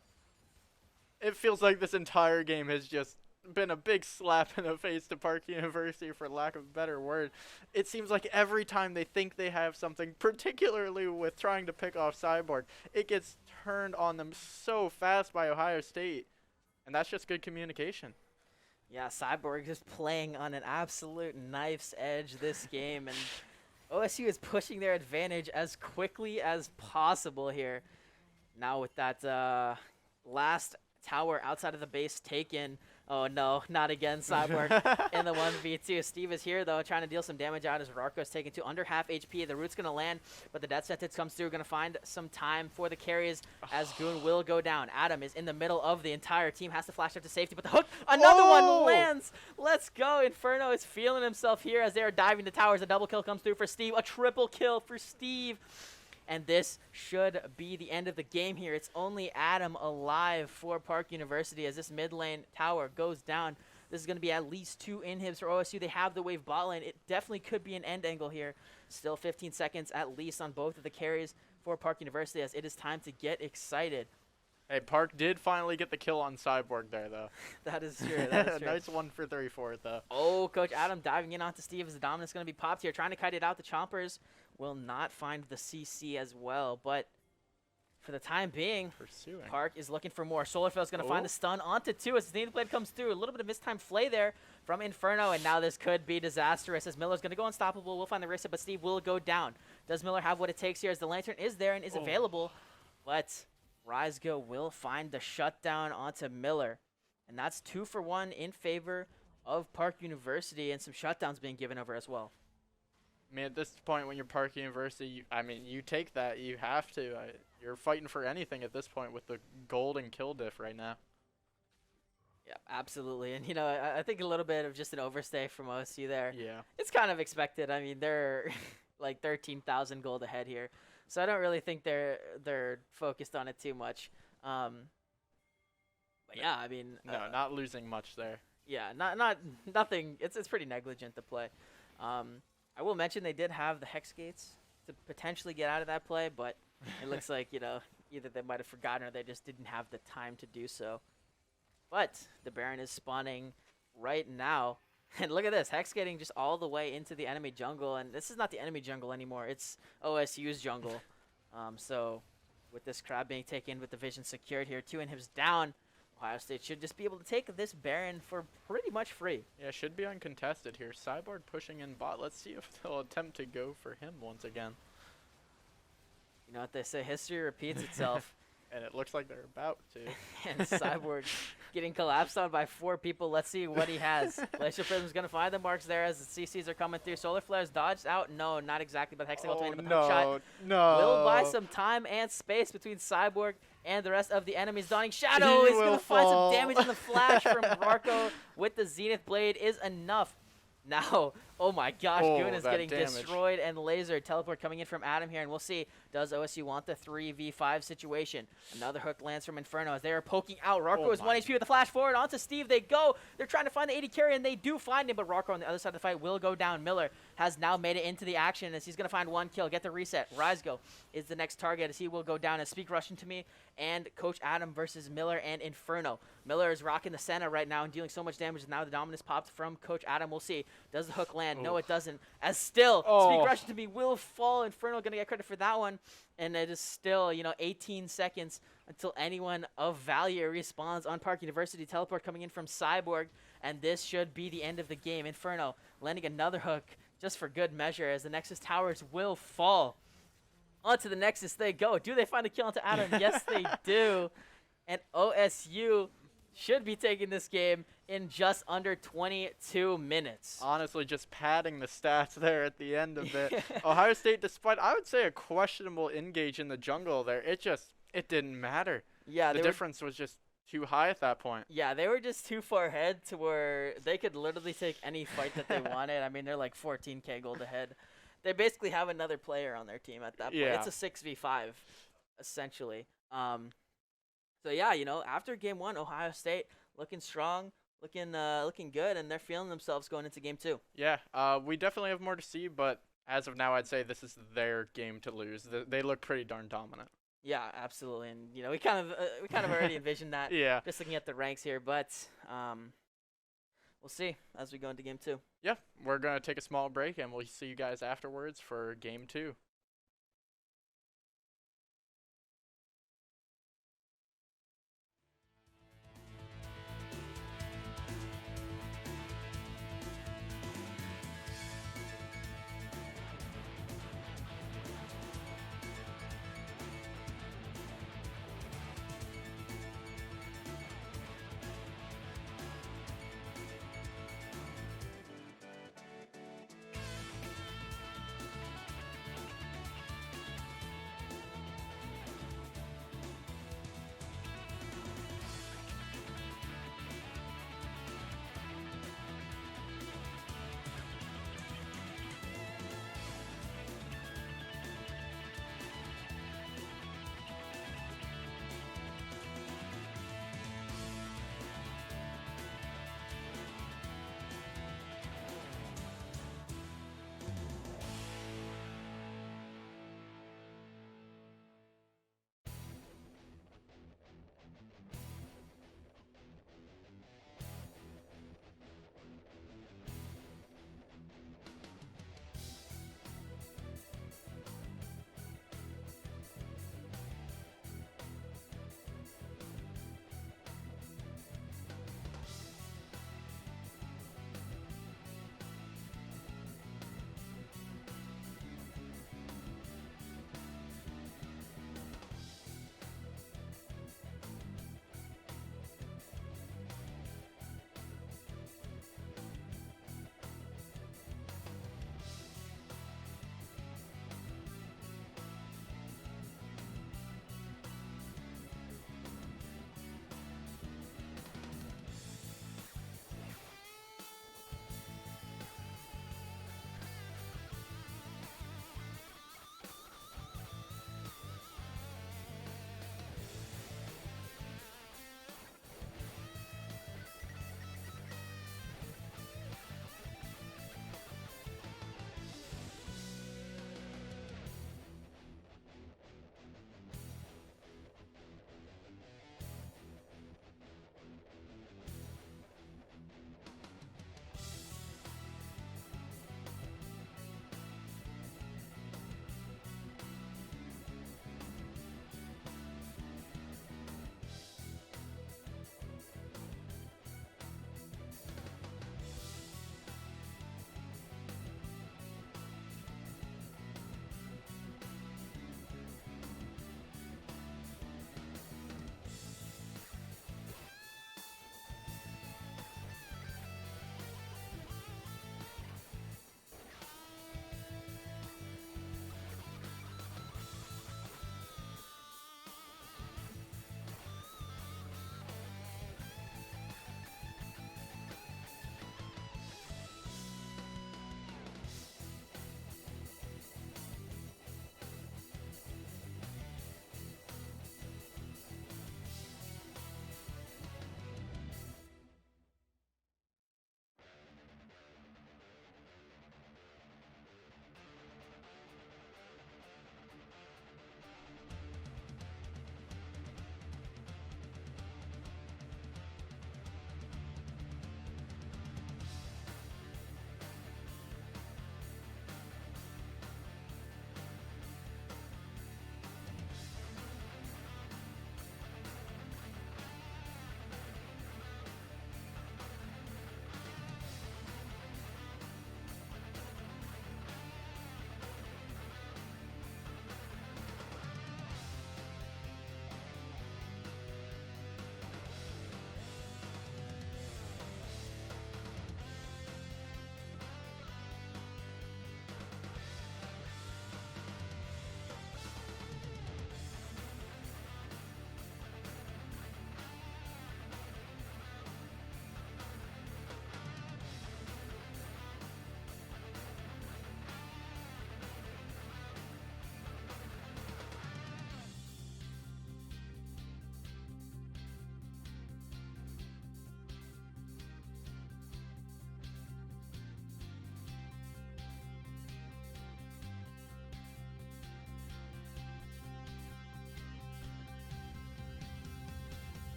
It feels like this entire game has just been a big slap in the face to Park University, for lack of a better word. It seems like every time they think they have something, particularly with trying to pick off Cyborg, it gets turned on them so fast by Ohio State, and that's just good communication. Yeah, Cyborg is playing on an absolute knife's edge this game, and OSU is pushing their advantage as quickly as possible here. Now with that last tower outside of the base taken, Oh no, not again, Cyborg in the 1v2. Steve is here though, trying to deal some damage out as Rarko's taken to under half HP. The root's gonna land, but the death sentence comes through. Gonna find some time for the carries as Goon will go down. Adam is in the middle of the entire team, has to flash up to safety, but the hook, another one lands. Let's go. Inferno is feeling himself here as they are diving the towers. A double kill comes through for Steve, a triple kill for Steve. And this should be the end of the game here. It's only Adam alive for Park University as this mid lane tower goes down. This is going to be at least 2 inhibs for OSU. They have the wave bot lane. It definitely could be an end angle here. Still 15 seconds at least on both of the carries for Park University as it is time to get excited. Hey, Park did finally get the kill on Cyborg there, though. That is true. That is true. Nice 1 for 34, though. Oh, Coach Adam diving in onto Steve as the dominance going to be popped here. Trying to kite it out. The Chompers will not find the CC as well, but for the time being, Pursuing. Park is looking for more. Solarfell is going to find the stun onto 2 as the Native Blade comes through. A little bit of mistimed flay there from Inferno, and now this could be disastrous as Miller's going to go unstoppable. We'll find the reset, but Steve will go down. Does Miller have what it takes here as the Lantern is there and is available, but Rizgo will find the shutdown onto Miller, and that's 2 for 1 in favor of Park University, and some shutdowns being given over as well. I mean, at this point, when you're Park University, you take that. You have to. You're fighting for anything at this point with the gold and kill diff right now. Yeah, absolutely. And, you know, I think a little bit of just an overstay from OSU there. Yeah. It's kind of expected. I mean, they're like 13,000 gold ahead here. So I don't really think they're focused on it too much. But yeah, I mean, No, not losing much there. yeah, nothing. It's pretty negligent to play. I will mention they did have the Hex Gates to potentially get out of that play, but it looks like, you know, either they might have forgotten or they just didn't have the time to do so. But the Baron is spawning right now. And look at this, Hex Gating just all the way into the enemy jungle. And this is not the enemy jungle anymore. It's OSU's jungle. So with this crab being taken with the vision secured here, 2 inhibs down, Ohio State should just be able to take this Baron for pretty much free. Yeah, should be uncontested here. Cyborg pushing in bot. Let's see if they'll attempt to go for him once again. You know what they say, history repeats itself. And it looks like they're about to. And Cyborg getting collapsed on by 4 people. Let's see what he has. Glacial Prism's going to find the marks there as the CCs are coming through. Solar Flare's dodged out. No, not exactly, but Hexing ultimatum with the hook shot. No. Will buy some time and space between Cyborg and the rest of the enemies. Dawning Shadow is going to find some damage, and the flash from Rarko with the Zenith Blade is enough. Now, oh my gosh, Goon is getting destroyed, and Laser teleport coming in from Adam here, and we'll see, does OSU want the 3v5 situation? Another hook lands from Inferno as they are poking out. Rarko is 1 HP with the flash forward onto Steve. They go. They're trying to find the 80 carry, and they do find him, but Rarko on the other side of the fight will go down. Miller has now made it into the action as he's going to find 1 kill, get the reset. Rizgo is the next target as he will go down. And Speak Russian to me and Coach Adam versus Miller and Inferno. Miller is rocking the Senna right now and dealing so much damage. Now the dominance popped from Coach Adam. We'll see. Does the hook land? No, it doesn't. As still, Speak Russian to me will fall. Inferno going to get credit for that one. And it is still, you know, 18 seconds until anyone of value respawns on Park University. Teleport coming in from Cyborg. And this should be the end of the game. Inferno landing another hook just for good measure as the Nexus towers will fall. Onto the Nexus they go. Do they find a kill onto Adam? Yes, they do. And OSU should be taking this game in just under 22 minutes. Honestly, just padding the stats there at the end of it. Ohio State, despite, I would say, a questionable engage in the jungle there, it didn't matter. Yeah, the difference was just too high at that point. Yeah, they were just too far ahead to where they could literally take any fight that they wanted. I mean, they're like 14K gold ahead. They basically have another player on their team at that point. Yeah. It's a 6v5, essentially. So yeah, you know, after game 1, Ohio State looking strong, looking good, and they're feeling themselves going into game 2. Yeah, we definitely have more to see, but as of now, I'd say this is their game to lose. They look pretty darn dominant. Yeah, absolutely, and you know, we kind of already envisioned that. Yeah. Just looking at the ranks here, but we'll see as we go into game 2. Yeah, we're gonna take a small break, and we'll see you guys afterwards for game 2.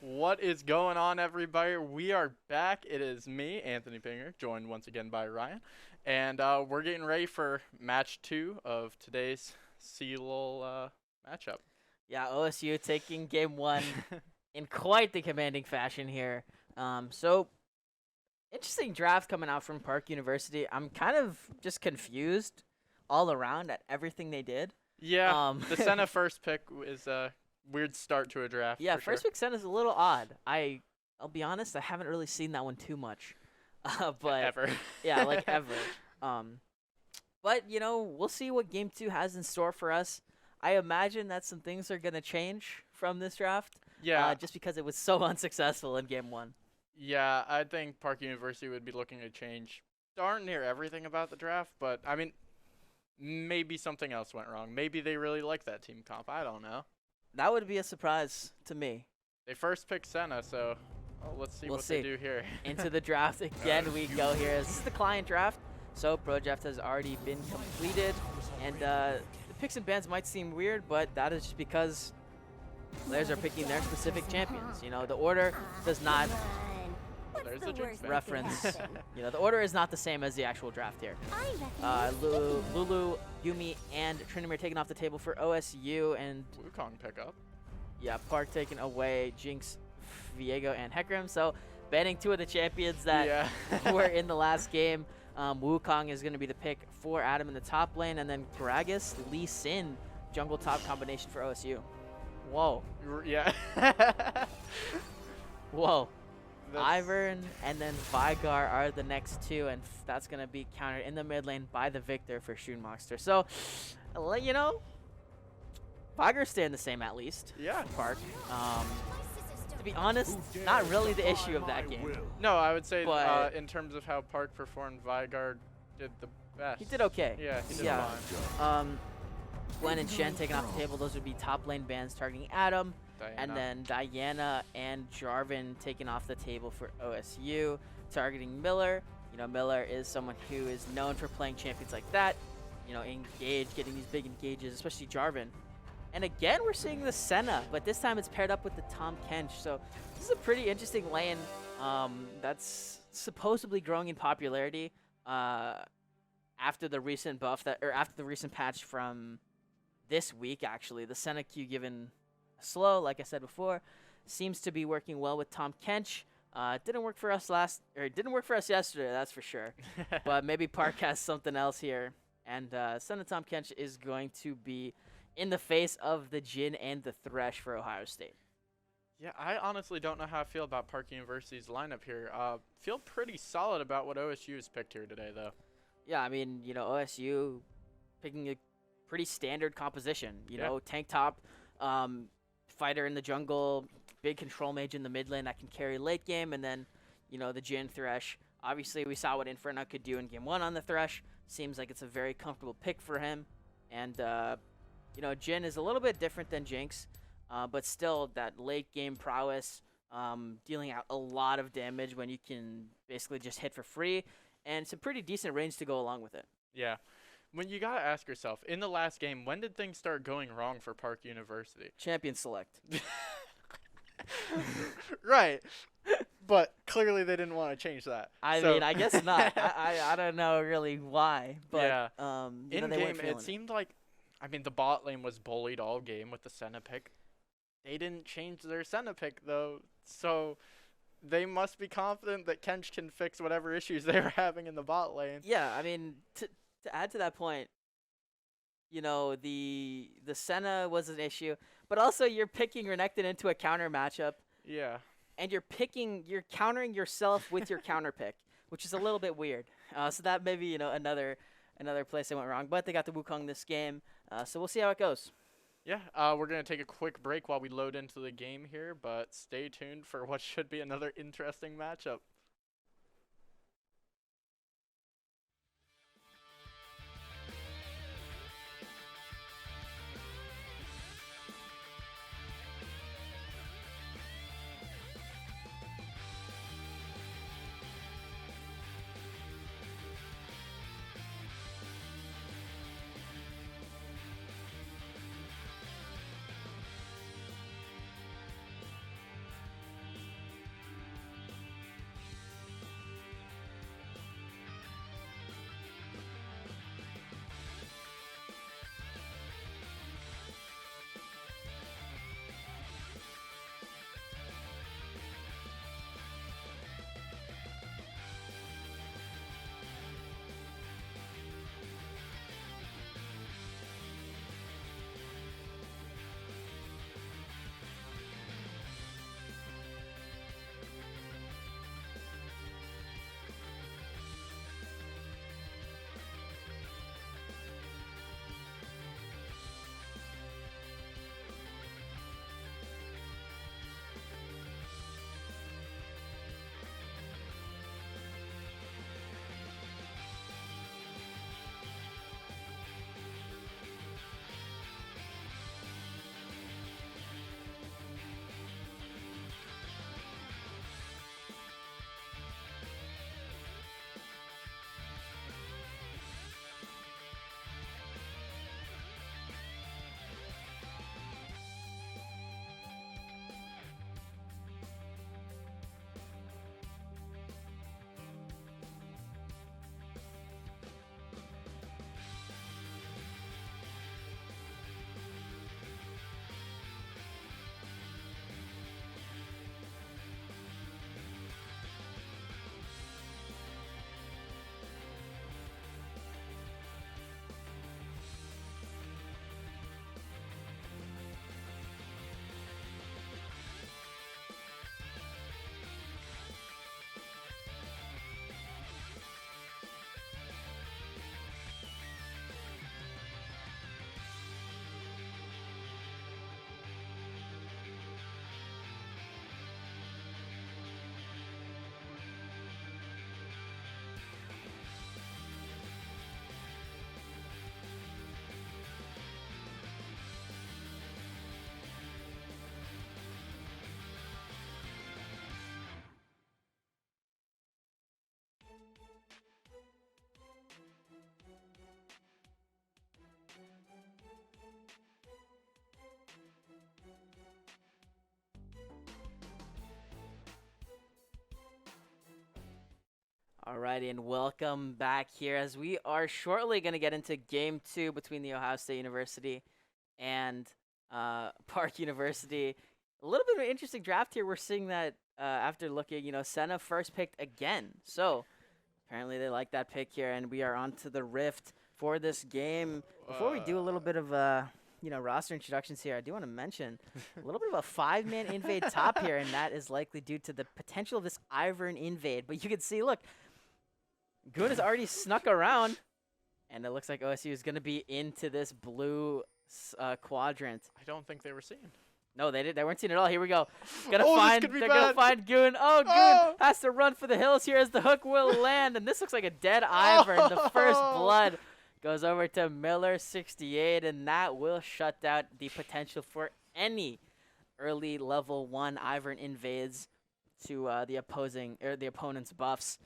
What is going on, everybody? We are back. It is me, Anthony Pinger, joined once again by Ryan. And we're getting ready for match 2 of today's CLOL matchup. Yeah, OSU taking game 1 in quite the commanding fashion here. So, interesting draft coming out from Park University. I'm kind of just confused all around at everything they did. Yeah, the Senna first pick is a weird start to a draft. Yeah, for first sure. pick Senna is a little odd. I'll be honest, I haven't really seen that one too much. But Ever. yeah, like ever. But we'll see what game 2 has in store for us. I imagine that some things are gonna change from this draft. Yeah. Just because it was so unsuccessful in game 1. Yeah, I think Park University would be looking to change darn near everything about the draft, but I mean, maybe something else went wrong. Maybe they really like that team comp. I don't know. That would be a surprise to me. They first picked Senna, so let's see We'll what see. they do here. Into the draft again we go here. This is the client draft, so pro draft has already been completed, and the picks and bans might seem weird, but that is just because players are picking their specific champions. The order does not There's a jinx ban. reference. The order is not the same as the actual draft here. Lulu, Yumi, and Trinimir taken off the table for OSU, and Wukong pickup. yeah, Park taking away Jinx, Viego, and Hecarim. So banning 2 of the champions that were in the last game. Wukong is going to be the pick for Adam in the top lane, and then Gragas, Lee Sin, jungle top combination for OSU. Whoa. Yeah. Whoa. Ivern and then Vigar are the next 2, and that's going to be countered in the mid lane by the Victor for Schoonmaster. So, I'll let you know, Vigar's staying the same at least. Yeah. For Park. To be honest, not really the issue of that game. No, I would say But- in terms of how Park performed, Vigard did the best. He did okay. Yeah, he did Yeah. fine. Gwen and Shen taking off the table. Those would be top lane bans targeting Adam. Diana. And then Diana and Jarvan taking off the table for OSU, targeting Miller. Miller is someone who is known for playing champions like that. Engage, getting these big engages, especially Jarvan. And again, we're seeing the Senna, but this time it's paired up with the Tahm Kench. So this is a pretty interesting lane that's supposedly growing in popularity after the recent after the recent patch from this week. Actually, the Senna Q given slow, like I said before, seems to be working well with Tahm Kench. Didn't work for us didn't work for us yesterday, that's for sure. But maybe Park has something else here, and Senna Tahm Kench is going to be in the face of the Jhin and the Thresh for Ohio State. Yeah, I honestly don't know how I feel about Park University's lineup here. Feel pretty solid about what OSU has picked here today, though. Yeah, I mean, OSU picking a pretty standard composition. Tank top, fighter in the jungle, big control mage in the mid lane that can carry late game, and then, the Jhin Thresh. Obviously, we saw what Inferno could do in game 1 on the Thresh. Seems like it's a very comfortable pick for him. And, Jhin is a little bit different than Jinx, but still that late game prowess, dealing out a lot of damage when you can basically just hit for free, and some pretty decent range to go along with it. Yeah. When you gotta ask yourself, in the last game, when did things start going wrong for Park University? Champion select. Right. But clearly they didn't want to change that. I mean, I guess not. I don't know really why, but yeah. they In weren't game, feeling it seemed like, the bot lane was bullied all game with the Senna pick. They didn't change their Senna pick though, so they must be confident that Kench can fix whatever issues they were having in the bot lane. Yeah, I mean, to add to that point, the Senna was an issue, but also you're picking Renekton into a counter matchup, Yeah. and you're countering yourself with your counter pick, which is a little bit weird. So that may be, another place they went wrong, but they got the Wukong this game, so we'll see how it goes. Yeah, we're going to take a quick break while we load into the game here, but stay tuned for what should be another interesting matchup. Alrighty, and welcome back here as we are shortly going to get into game 2 between the Ohio State University and Park University. A little bit of an interesting draft here. We're seeing that after looking, Senna first picked again. So apparently they like that pick here, and we are on to the Rift for this game. Before we do a little bit of roster introductions here, I do want to mention a little bit of a 5-man invade top here, and that is likely due to the potential of this Ivern invade. But you can see, look, Goon has already snuck around, and it looks like OSU is going to be into this blue quadrant. I don't think they were seen. No, they weren't seen at all. Here we go. This could be They're bad. gonna find Goon. Oh, Goon has to run for the hills here as the hook will land, and this looks like a dead Ivern. The first blood goes over to Miller 68, and that will shut down the potential for any early level 1 Ivern invades to the opponent's buffs.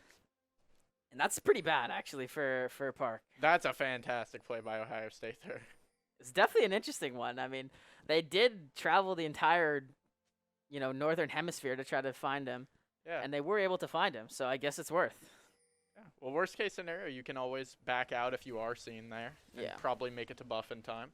And that's pretty bad, actually, for Park. That's a fantastic play by Ohio State there. It's definitely an interesting one. I mean, they did travel the entire, northern hemisphere to try to find him. Yeah. And they were able to find him, so I guess it's worth. Yeah. Well, worst case scenario, you can always back out if you are seen there. And Yeah. probably make it to buff in time.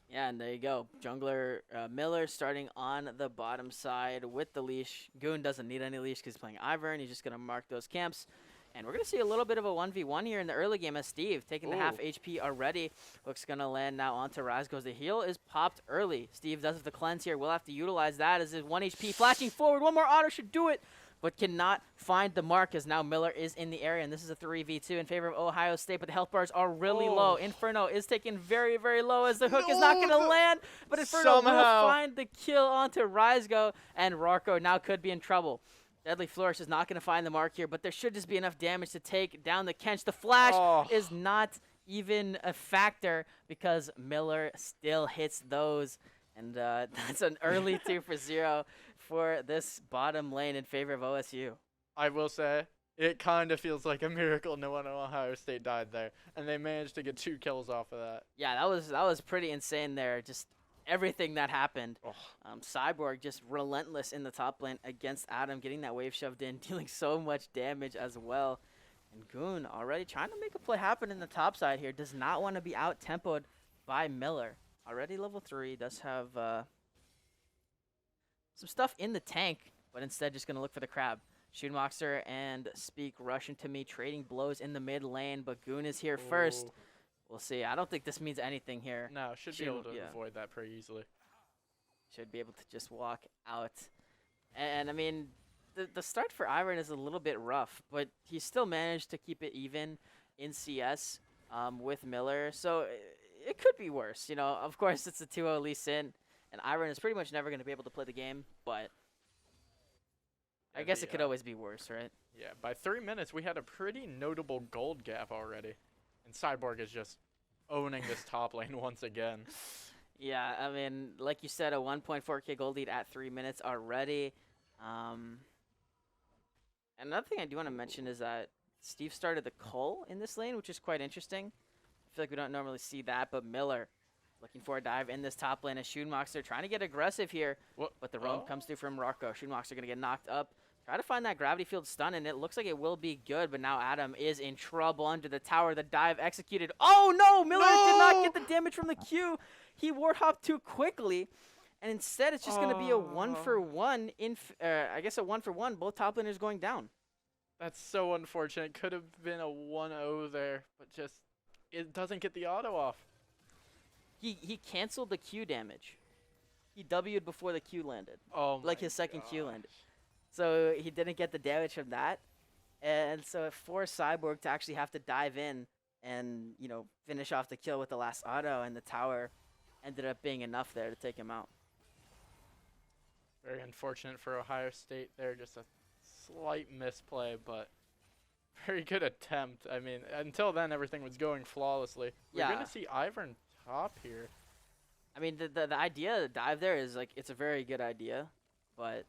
Yeah, and there you go. Jungler Miller starting on the bottom side with the leash. Goon doesn't need any leash because he's playing Ivern. He's just going to mark those camps. And we're going to see a little bit of a 1v1 here in the early game as Steve taking the half HP already. Hook's going to land now onto Razgo's. The heal is popped early. Steve does have the cleanse here. We'll have to utilize that as his 1 HP flashing forward. One more auto should do it, but cannot find the mark as now Miller is in the area. And this is a 3v2 in favor of Ohio State, but the health bars are really low. Inferno is taken very, very low as the hook is not going to land, but Inferno will find the kill onto Razgo, and Rarko now could be in trouble. Deadly Flourish is not going to find the mark here, but there should just be enough damage to take down the Kench. The flash is not even a factor because Miller still hits those. And that's an early 2-for-0 for this bottom lane in favor of OSU. I will say, it kind of feels like a miracle no one at Ohio State died there. And they managed to get 2 kills off of that. Yeah, that was pretty insane there. Just everything that happened. Cyborg just relentless in the top lane against Adam, getting that wave shoved in, dealing so much damage as well. And Goon already trying to make a play happen in the top side here. Does not want to be out-tempoed by Miller. Already level 3, does have some stuff in the tank, but instead just going to look for the crab. Shootmoxer and Speak rush into me, trading blows in the mid lane, but Goon is here first. We'll see. I don't think this means anything here. No, should be able to avoid that pretty easily. Should be able to just walk out. And I mean, the start for Ivern is a little bit rough, but he still managed to keep it even in CS with Miller. So it could be worse. Of course, it's a 2-0 Lee Sin, and Ivern is pretty much never going to be able to play the game, but I guess it could always be worse, right? Yeah, by 3 minutes, we had a pretty notable gold gap already. And Cyborg is just owning this top lane once again. Yeah, I mean, like you said, a 1.4k gold lead at 3 minutes already. Another thing I do want to mention is that Steve started the Cull in this lane, which is quite interesting. I feel like we don't normally see that, but Miller looking for a dive in this top lane as Shootmoxer trying to get aggressive here, but the roam comes through from Rarko. Shootmoxer going to get knocked up. Try to find that gravity field stun, and it looks like it will be good, but now Adam is in trouble under the tower. The dive executed. Oh, no! Miller did not get the damage from the Q. He ward hopped too quickly, and instead it's just going to be a 1-for-1. I guess a 1-for-1. Both top laners going down. That's so unfortunate. Could have been a 1-0 there, but just it doesn't get the auto off. He canceled the Q damage. He W'd before the Q landed. Oh, like his second Q landed. So he didn't get the damage from that. And so it forced Cyborg to actually have to dive in and, finish off the kill with the last auto, and the tower ended up being enough there to take him out. Very unfortunate for Ohio State there. Just a slight misplay, but very good attempt. I mean, until then, everything was going flawlessly. We're going to see Ivern top here. I mean, the idea of the dive there is, it's a very good idea, but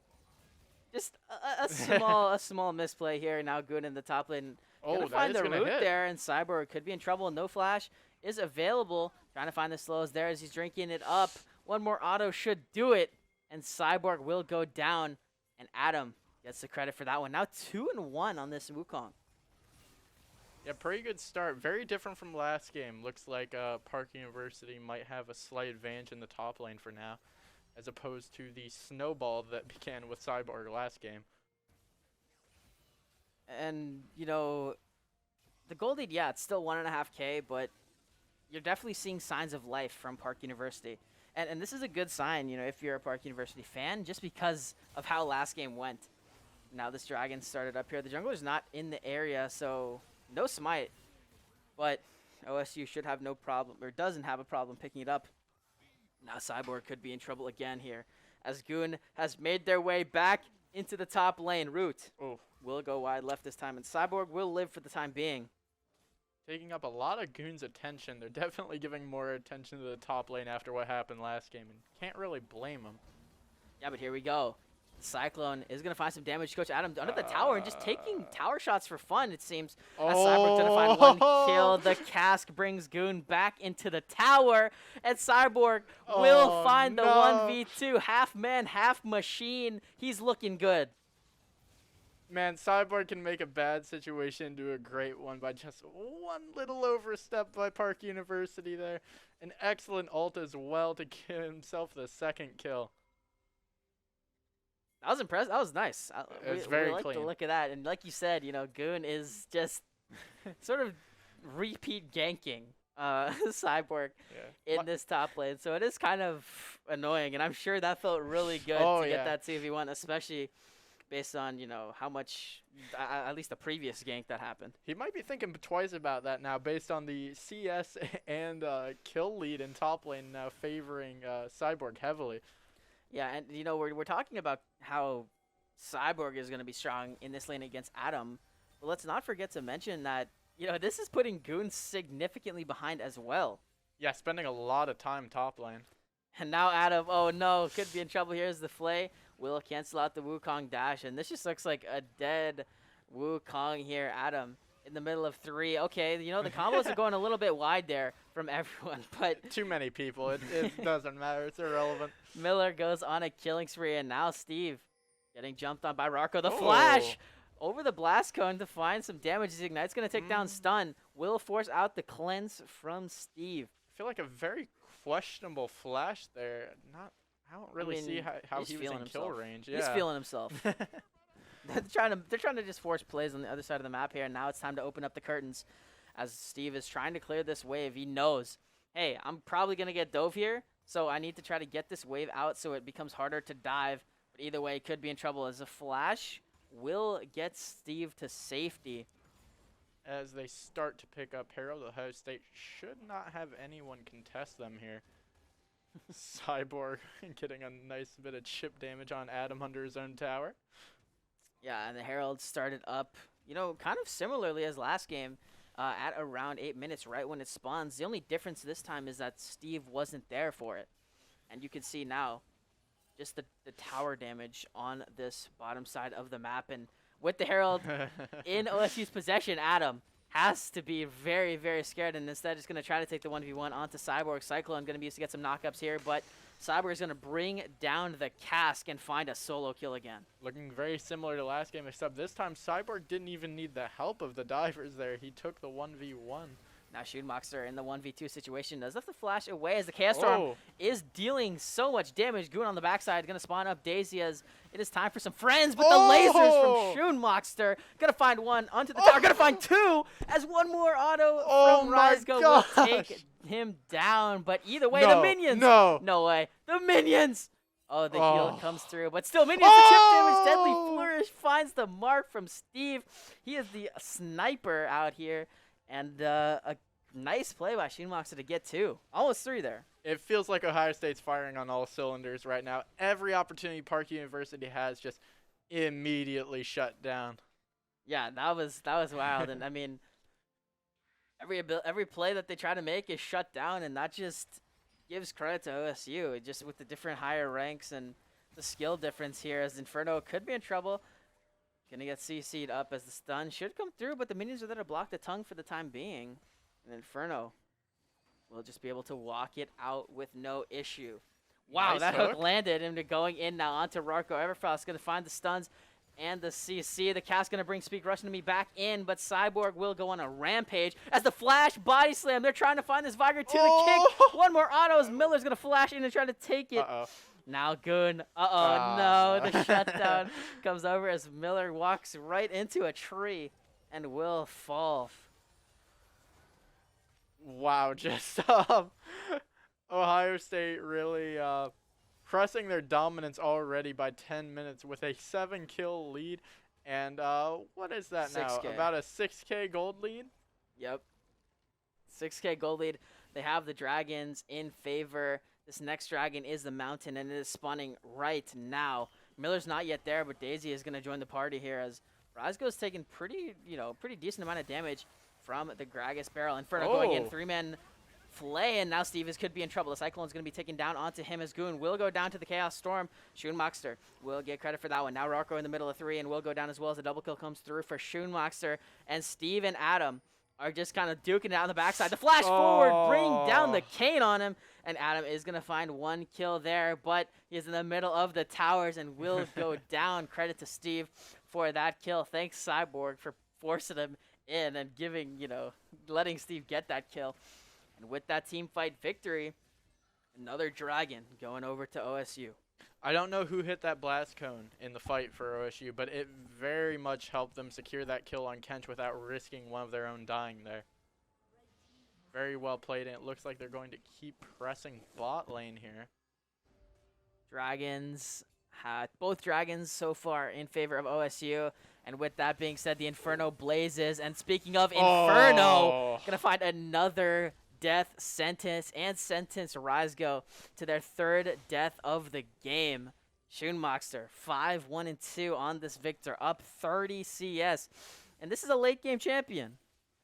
just a small misplay here. Now good in the top lane. Gonna find the root there, and Cyborg could be in trouble. No flash is available. Trying to find the slows there as he's drinking it up. One more auto should do it, and Cyborg will go down. And Adam gets the credit for that one. Now 2-1 on this Wukong. Yeah, pretty good start. Very different from last game. Looks like Park University might have a slight advantage in the top lane for now, as opposed to the snowball that began with Cyborg last game. And, you know, the gold lead, yeah, it's still 1.5K, but you're definitely seeing signs of life from Park University. And this is a good sign, you know, if you're a Park University fan, just because of how last game went. Now this dragon started up here. The jungler's not in the area, so no smite. But OSU should have no problem, or doesn't have a problem picking it up. Now Cyborg could be in trouble again here, as Goon has made their way back into the top lane. Root will go wide left this time, and Cyborg will live for the time being. Taking up a lot of Goon's attention. They're definitely giving more attention to the top lane after what happened last game, and can't really blame them. Yeah, but here we go. Cyclone is going to find some damage. Coach Adam under the tower and just taking tower shots for fun, it seems. As Cyborg's going to find one kill. The cask brings Goon back into the tower. And Cyborg will find the 1v2. Half man, half machine. He's looking good. Man, Cyborg can make a bad situation into a great one by just one little overstep by Park University there. An excellent ult as well to give himself the second kill. That was impressive. That was nice. It's very like clean. the look of that. And like you said, you know, Goon is just sort of repeat ganking Cyborg in this top lane. So it is kind of annoying. And I'm sure that felt really good to get that 2v1, especially based on, you know, how much, at least the previous gank that happened. He might be thinking twice about that now based on the CS and kill lead in top lane now favoring Cyborg heavily. Yeah, and, you know, we're talking about how Cyborg is going to be strong in this lane against Adam. But let's not forget to mention that, you know, this is putting Goon significantly behind as well. Yeah, spending a lot of time top lane. And now Adam, oh no, could be in trouble. Here's the Flay. Will cancel out the Wukong dash. And this just looks like a dead Wukong here. Adam in the middle of 3. Okay, you know, the combos are going a little bit wide there from everyone. But too many people. It doesn't matter. It's irrelevant. Miller goes on a killing spree. And now Steve getting jumped on by Rocco. The flash over the blast cone to find some damage. His Ignite's going to take down stun. Will force out the cleanse from Steve. I feel like a very questionable flash there. I don't really see how he was in kill range. Yeah. He's feeling himself. They're trying to just force plays on the other side of the map here. And now it's time to open up the curtains as Steve is trying to clear this wave. He knows, hey, I'm probably going to get dove here, so I need to try to get this wave out so it becomes harder to dive. But either way, could be in trouble as a flash will get Steve to safety. As they start to pick up Herald, Ohio State should not have anyone contest them here. Cyborg getting a nice bit of chip damage on Adam under his own tower. Yeah, and the Herald started up, you know, kind of similarly as last game at around 8 minutes right when it spawns. The only difference this time is that Steve wasn't there for it. And you can see now just the tower damage on this bottom side of the map. And with the Herald in OSU's possession, Adam has to be very, very scared, and instead is going to try to take the 1v1 onto Cyborg. Cyclone going to be used to get some knockups here, but Cyborg is going to bring down the cask and find a solo kill again. Looking very similar to last game, except this time Cyborg didn't even need the help of the divers there. He took the 1v1. Now Schoonmaxer in the 1v2 situation does have to flash away as the Chaos Storm is dealing so much damage. Goon on the backside going to spawn up Daisy as it is time for some friends, but the lasers from Schoonmaxer going to find one onto the tower, going to find two as one more auto from Rizgo will take him down. But either way, the minions. No way. The minions. Oh, the heal comes through, but still minions, the chip damage, Deadly Flourish finds the mark from Steve. He is the sniper out here. And a nice play by Schoonmaxer to get 2. Almost 3 there. It feels like Ohio State's firing on all cylinders right now. Every opportunity Park University has just immediately shut down. Yeah, that was wild. And I mean, every play that they try to make is shut down, and that just gives credit to OSU. Just with the different higher ranks and the skill difference here, as Inferno could be in trouble. Gonna get CC'd up as the stun should come through, but the minions are there to block the tongue for the time being. And Inferno will just be able to walk it out with no issue. Wow, Nice that hook. hook landed into going in now onto Rarko. Everfrost gonna find the stuns and the CC. The cast going to bring Speak Russian to me back in, but Cyborg will go on a rampage as the flash body slam. They're trying to find this Viger to the kick. One more auto as Miller's going to flash in and try to take it. Now Goon. No, the shutdown comes over as Miller walks right into a tree and will fall. Wow, just Ohio State really pressing their dominance already by 10 minutes with a 7-kill lead. And what is that 6K. now? About a 6K gold lead? Yep. 6K gold lead. They have the Dragons in favor. This next dragon is the Mountain, and it is spawning right now. Miller's not yet there, but Daisy is going to join the party here as Razgo's taking pretty decent amount of damage from the Gragas barrel. Inferno going in, 3-man flay, and now Steve could be in trouble. The Cyclone's going to be taken down onto him as Goon will go down to the Chaos Storm. Schoonmaxter will get credit for that one. Now Rarko in the middle of 3 and will go down as well as the double kill comes through for Schoonmaxter. And Steve and Adam are just kind of duking it out on the backside. The flash forward, bring down the cane on him. And Adam is going to find 1 kill there, but he's in the middle of the towers and will go down. Credit to Steve for that kill. Thanks, Cyborg, for forcing him in and giving, letting Steve get that kill. And with that team fight victory, another dragon going over to OSU. I don't know who hit that blast cone in the fight for OSU, but it very much helped them secure that kill on Kench without risking one of their own dying there. Very well played, and it looks like they're going to keep pressing bot lane here. Both Dragons so far in favor of OSU. And with that being said, the Inferno blazes. And speaking of Inferno, going to find another death sentence and sentence Razgo to their 3rd death of the game. Schoonmaxter, 5-1-2 on this victor, up 30 CS. And this is a late game champion.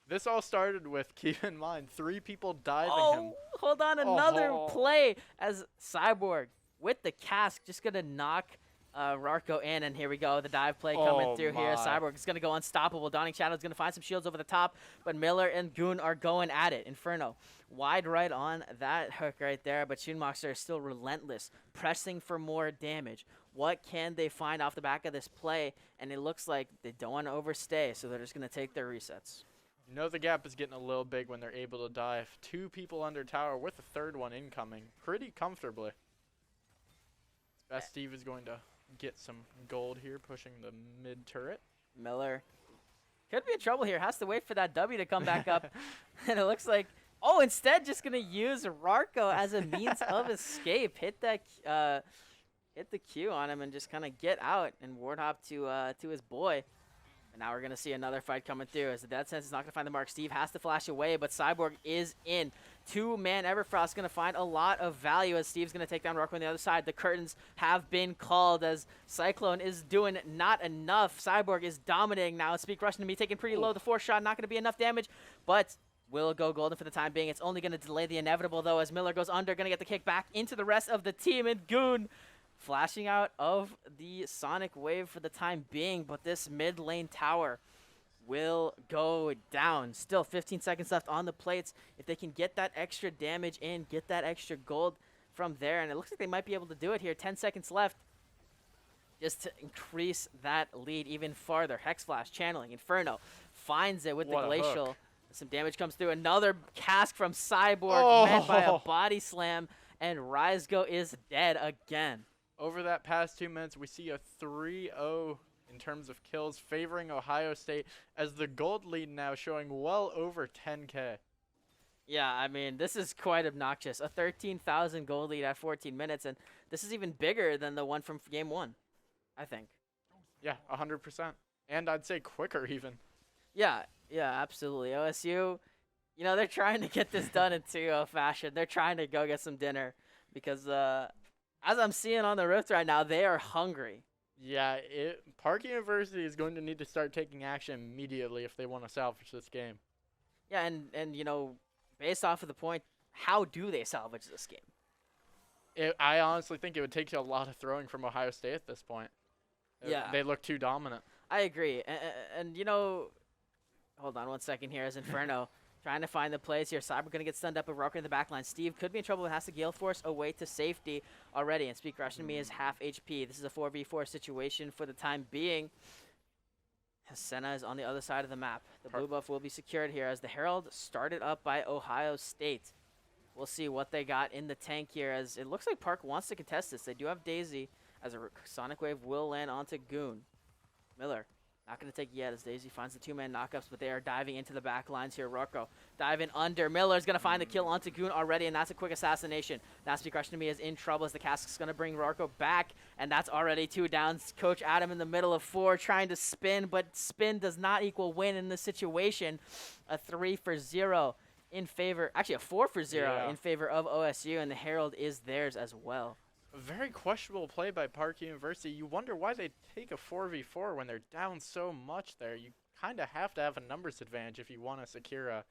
This all started with, keep in mind, 3 people diving him. Hold on, another play as Cyborg with the cask just going to knock Rarko in, and here we go. The dive play coming through here. Cyborg is going to go unstoppable. Dawning Shadow is going to find some shields over the top, but Miller and Goon are going at it. Inferno wide right on that hook right there, but Schoonmaxter is still relentless, pressing for more damage. What can they find off the back of this play? And it looks like they don't want to overstay, so they're just going to take their resets. You know the gap is getting a little big when they're able to dive. 2 people under tower with a 3rd one incoming pretty comfortably. Best Steve is going to get some gold here, pushing the mid turret. Miller could be in trouble here. Has to wait for that W to come back up. And it looks like, instead just going to use Rarko as a means of escape. Hit the Q on him and just kind of get out and ward hop to his boy. And now we're going to see another fight coming through as the Death Sense is not going to find the mark. Steve has to flash away, but Cyborg is in. 2-man Everfrost going to find a lot of value as Steve's going to take down Rarko on the other side. The curtains have been called as Cyclone is doing not enough. Cyborg is dominating now. Speak Russian to me, taking pretty low. The 4th shot, not going to be enough damage, but will go golden for the time being. It's only going to delay the inevitable, though, as Miller goes under, going to get the kick back into the rest of the team, and Goon flashing out of the Sonic Wave for the time being, but this mid lane tower will go down. Still 15 seconds left on the plates. If they can get that extra damage in, get that extra gold from there, and it looks like they might be able to do it here. 10 seconds left just to increase that lead even farther. Hex Flash, channeling, Inferno finds it with the Glacial. Some damage comes through. Another cask from Cyborg met by a body slam, and Razgo is dead again. Over that past 2 minutes, we see a 3-0 in terms of kills favoring Ohio State as the gold lead now showing well over 10K. Yeah, I mean, this is quite obnoxious. A 13,000 gold lead at 14 minutes, and this is even bigger than the one from Game 1, I think. Yeah, 100%. And I'd say quicker even. Yeah, absolutely. OSU, they're trying to get this done in 2-0 fashion. They're trying to go get some dinner because as I'm seeing on the Rift right now, they are hungry. Yeah, Park University is going to need to start taking action immediately if they want to salvage this game. Yeah, and based off of the point, how do they salvage this game? I honestly think it would take a lot of throwing from Ohio State at this point. Yeah. They look too dominant. I agree. And hold on one second here as Inferno Trying to find the plays here. Cyber going to get stunned up with Rocker in the back line. Steve could be in trouble and has to Gale Force away to safety already. And Speak Russian to me is half HP. This is a 4v4 situation for the time being. Senna is on the other side of the map. The blue buff will be secured here as the Herald started up by Ohio State. We'll see what they got in the tank here, as it looks like Park wants to contest this. They do have Daisy, as a Sonic Wave will land onto Goon. Miller not going to take yet as Daisy finds the two-man knockups, but they are diving into the back lines here. Rocco diving under. Miller's going to find the kill onto Goon already, and that's a quick assassination. Nasty Crush to me is in trouble as the cask is going to bring Rocco back, and that's already 2 downs. Coach Adam in the middle of 4 trying to spin, but spin does not equal win in this situation. A 3-for-0 in favor, actually a 4-for-0 in favor of OSU, and the Herald is theirs as well. A very questionable play by Park University. You wonder why they take a 4v4 when they're down so much there. You kind of have to have a numbers advantage if you want to secure a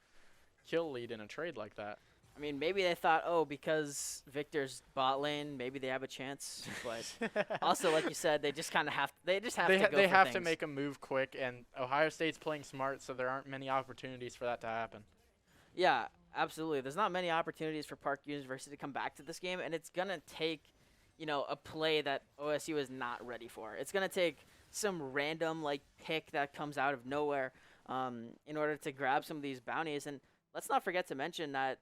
kill lead in a trade like that. I mean, maybe they thought, oh, because Victor's bot lane, maybe they have a chance. But also, like you said, they just kind of have. They just have to go. They for have things. to make a move quick, and Ohio State's playing smart, so there aren't many opportunities for that to happen. Yeah, absolutely. There's not many opportunities for Park University to come back to this game, and it's gonna take, a play that OSU is not ready for. It's gonna take some random pick that comes out of nowhere in order to grab some of these bounties. And let's not forget to mention that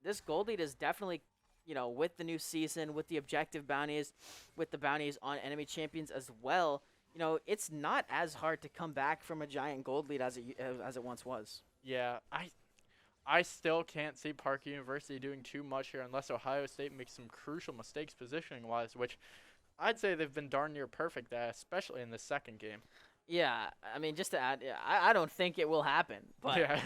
this gold lead is definitely, with the new season, with the objective bounties, with the bounties on enemy champions as well, it's not as hard to come back from a giant gold lead as it once was. Yeah, I still can't see Park University doing too much here unless Ohio State makes some crucial mistakes positioning-wise, which I'd say they've been darn near perfect at, especially in the second game. Yeah, I mean, just to add, I don't think it will happen, but Yeah.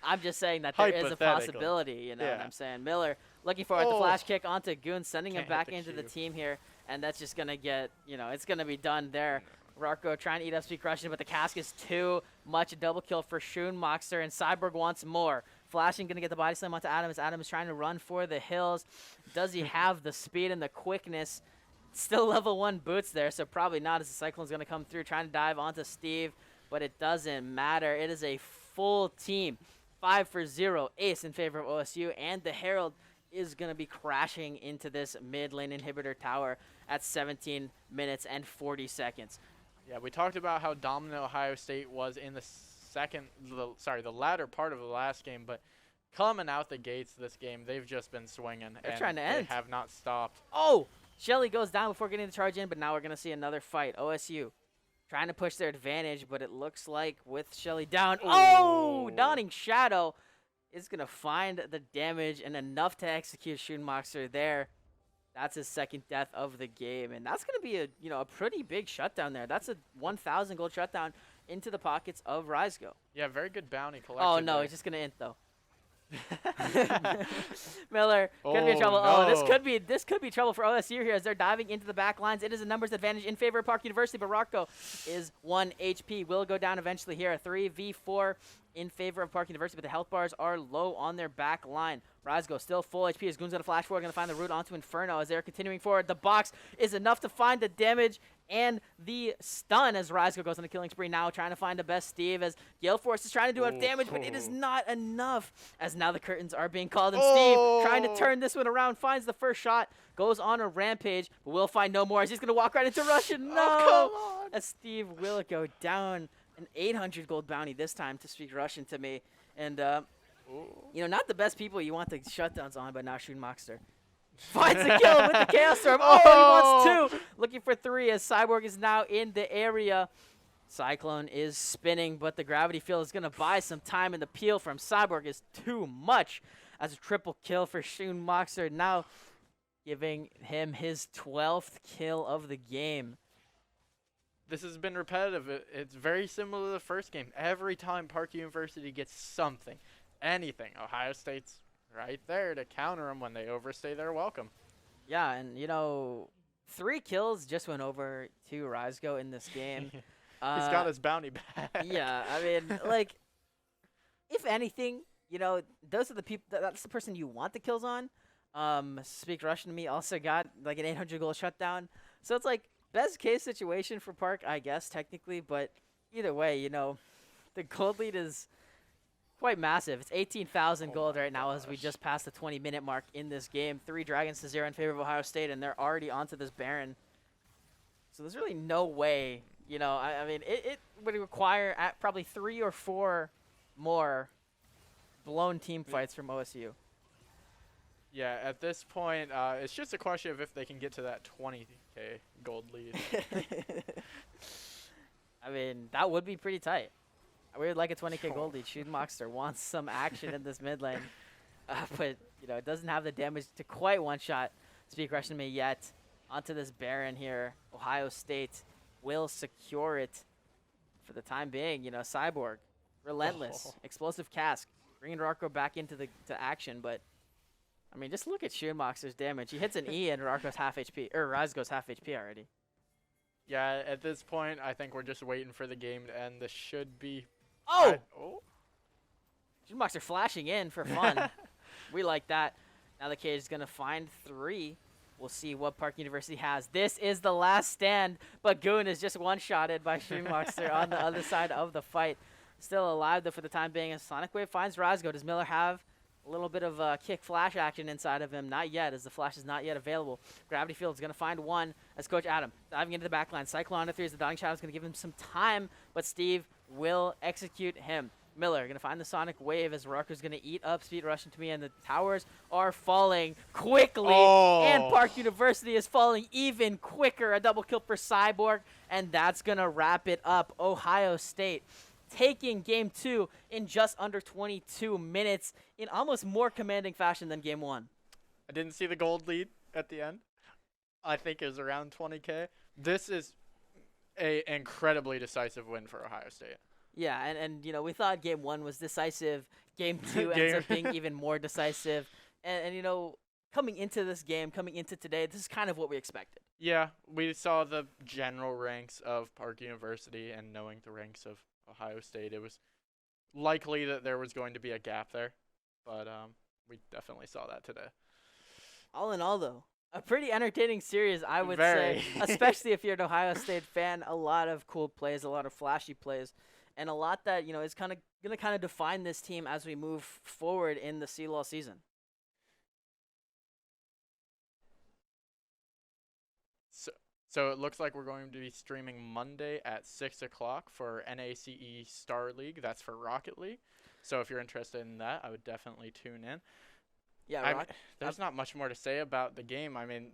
I'm just saying that there is a Hypothetically. possibility, you know what Yeah. I'm saying? Miller looking for the flash kick onto Goon, sending him Can't hit back the into the Q. team here, and that's just going to get, it's going to be done there. Rocco trying to eat up Speed Russian, but the cask is too much. A double kill for Schoonmaxer, and Cyborg wants more. Flashing going to get the body slam onto Adams. Adams is trying to run for the hills. Does he have the speed and the quickness? Still level 1 boots there, so probably not, as the Cyclone's going to come through, trying to dive onto Steve, but it doesn't matter. It is a full team. 5-for-0 ace in favor of OSU, and the Herald is going to be crashing into this mid lane inhibitor tower at 17 minutes and 40 seconds. Yeah, we talked about how dominant Ohio State was in the latter part of the last game, but coming out the gates this game, they've just been swinging. They're and trying to end. They have not stopped. Oh! Shelly goes down before getting the charge in, but now we're going to see another fight. OSU trying to push their advantage, but it looks like with Shelly down. Oh! Dawning Shadow is going to find the damage and enough to execute Schoonmaxer there. That's his second death of the game, and that's going to be a pretty big shutdown there. That's a 1,000 gold shutdown into the pockets of Rizgo. Yeah, very good bounty collected. Oh no, there. he's just going to int though. Miller could be in trouble. No. Oh, this could be trouble for OSU here as they're diving into the back lines. It is a numbers advantage in favor of Park University, but Rocco is 1 HP. Will go down eventually here. A 3v4 in favor of Park University, but the health bars are low on their back line. Rizgo still full HP as Goon's going to flash forward, going to find the route onto Inferno as they're continuing forward. The box is enough to find the damage and the stun as Rizgo goes on a killing spree now, trying to find the best Steve as Gale Force is trying to do enough damage, but it is not enough as now the curtains are being called, and Steve trying to turn this one around, finds the first shot, goes on a rampage, but will find no more as he's going to walk right into Russian. No! Oh, come on. As Steve will go down. An 800 gold bounty this time to speak Russian to me. And, not the best people you want the shutdowns on, but now Schoonmaxer finds the kill with the Chaos Storm. Oh, he wants 2. Looking for 3 as Cyborg is now in the area. Cyclone is spinning, but the gravity field is going to buy some time, and the peel from Cyborg is too much as a triple kill for Schoonmaxer, now giving him his 12th kill of the game. This has been repetitive. It's very similar to the first game. Every time Park University gets something, anything, Ohio State's right there to counter them when they overstay their welcome. Yeah, and 3 kills just went over to Rizgo in this game. He's got his bounty back. Yeah, I mean, if anything, those are the people. That's the person you want the kills on. Speak Russian to me also got an 800 goal shutdown. So it's best case situation for Park, I guess, technically, but either way, the gold lead is quite massive. It's 18,000 Oh gold my right now as we gosh. just passed the 20-minute mark in this game. 3 Dragons to 0 in favor of Ohio State, and they're already onto this Baron. So there's really no way, you know, I mean, it would require probably 3 or 4 more blown team fights from OSU. Yeah, at this point, it's just a question of if they can get to that 20k gold lead. I mean, that would be pretty tight. We would like a 20k Sure. gold lead. Shootmoxter wants some action in this mid lane. But, you know, it doesn't have the damage to quite one-shot Speed Russian me yet. Onto this Baron here. Ohio State will secure it for the time being. You know, Cyborg, relentless, explosive cask, bringing Rarko back into to action. But, I mean, just look at Shootmoxter's damage. He hits an E and Rarko's half HP, or Razgo's half HP already. Yeah, at this point, I think we're just waiting for the game to end. This should be. Oh! Oh! Shootmoxter flashing in for fun. We like that. Now the cage is going to find 3. We'll see what Park University has. This is the last stand, but Goon is just one-shotted by Shootmoxter on the other side of the fight. Still alive, though, for the time being. As Sonic Wave finds Razgo. Does Miller have a little bit of kick flash action inside of him? Not yet, as the flash is not yet available. Gravity Field is going to find 1 as Coach Adam diving into the backline. Cyclone under 3 as the Dying Shadow is going to give him some time, but Steve will execute him. Miller going to find the Sonic Wave as Rarko's going to eat up Speed Russian to me, and the towers are falling quickly. And Park University is falling even quicker. A double kill for Cyborg, and that's going to wrap it up. Ohio State taking Game 2 in just under 22 minutes in almost more commanding fashion than Game 1. I didn't see the gold lead at the end. I think it was around 20k. This is a incredibly decisive win for Ohio State. Yeah, and you know, we thought Game 1 was decisive. Game 2 ends up being even more decisive. And, you know, coming into this game, coming into today, this is kind of what we expected. Yeah, we saw the general ranks of Park University, and knowing the ranks of Ohio State, it was likely that there was going to be a gap there. But we definitely saw that today. All in all, though, a pretty entertaining series, I would Very. say, especially if you're an Ohio State fan. A lot of cool plays, a lot of flashy plays, and a lot that, you know, is kind of going to define this team as we move forward in the CLAW season. So it looks like we're going to be streaming Monday at 6 o'clock for NACE Star League. That's for Rocket League. So if you're interested in that, I would definitely tune in. Yeah, there's not much more to say about the game. I mean,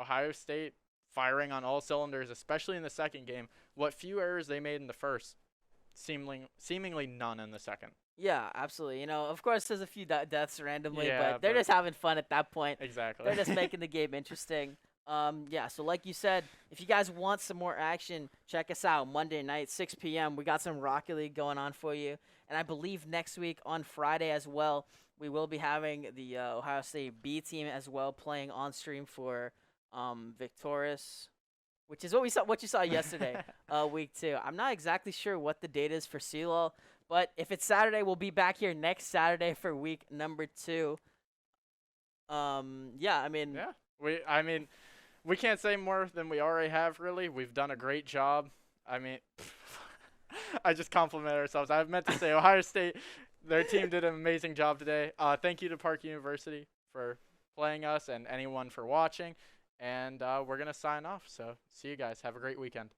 Ohio State firing on all cylinders, especially in the second game. What few errors they made in the first, seemingly none in the second. Yeah, absolutely. You know, of course, there's a few deaths randomly, Yeah, but they're just having fun at that point. Exactly. They're just making the game interesting. Yeah, so like you said, if you guys want some more action, check us out Monday night, 6 p.m. We got some Rocket League going on for you. And I believe next week on Friday as well, we will be having the Ohio State B team as well playing on stream for Victorious, which is what you saw yesterday, week 2. I'm not exactly sure what the date is for CLAW, but if it's Saturday, we'll be back here next Saturday for week number 2. Yeah, I mean... Yeah, we can't say more than we already have, really. We've done a great job. I mean, I just compliment ourselves. I meant to say Ohio State, their team did an amazing job today. Thank you to Park University for playing us and anyone for watching. And we're going to sign off. So see you guys. Have a great weekend.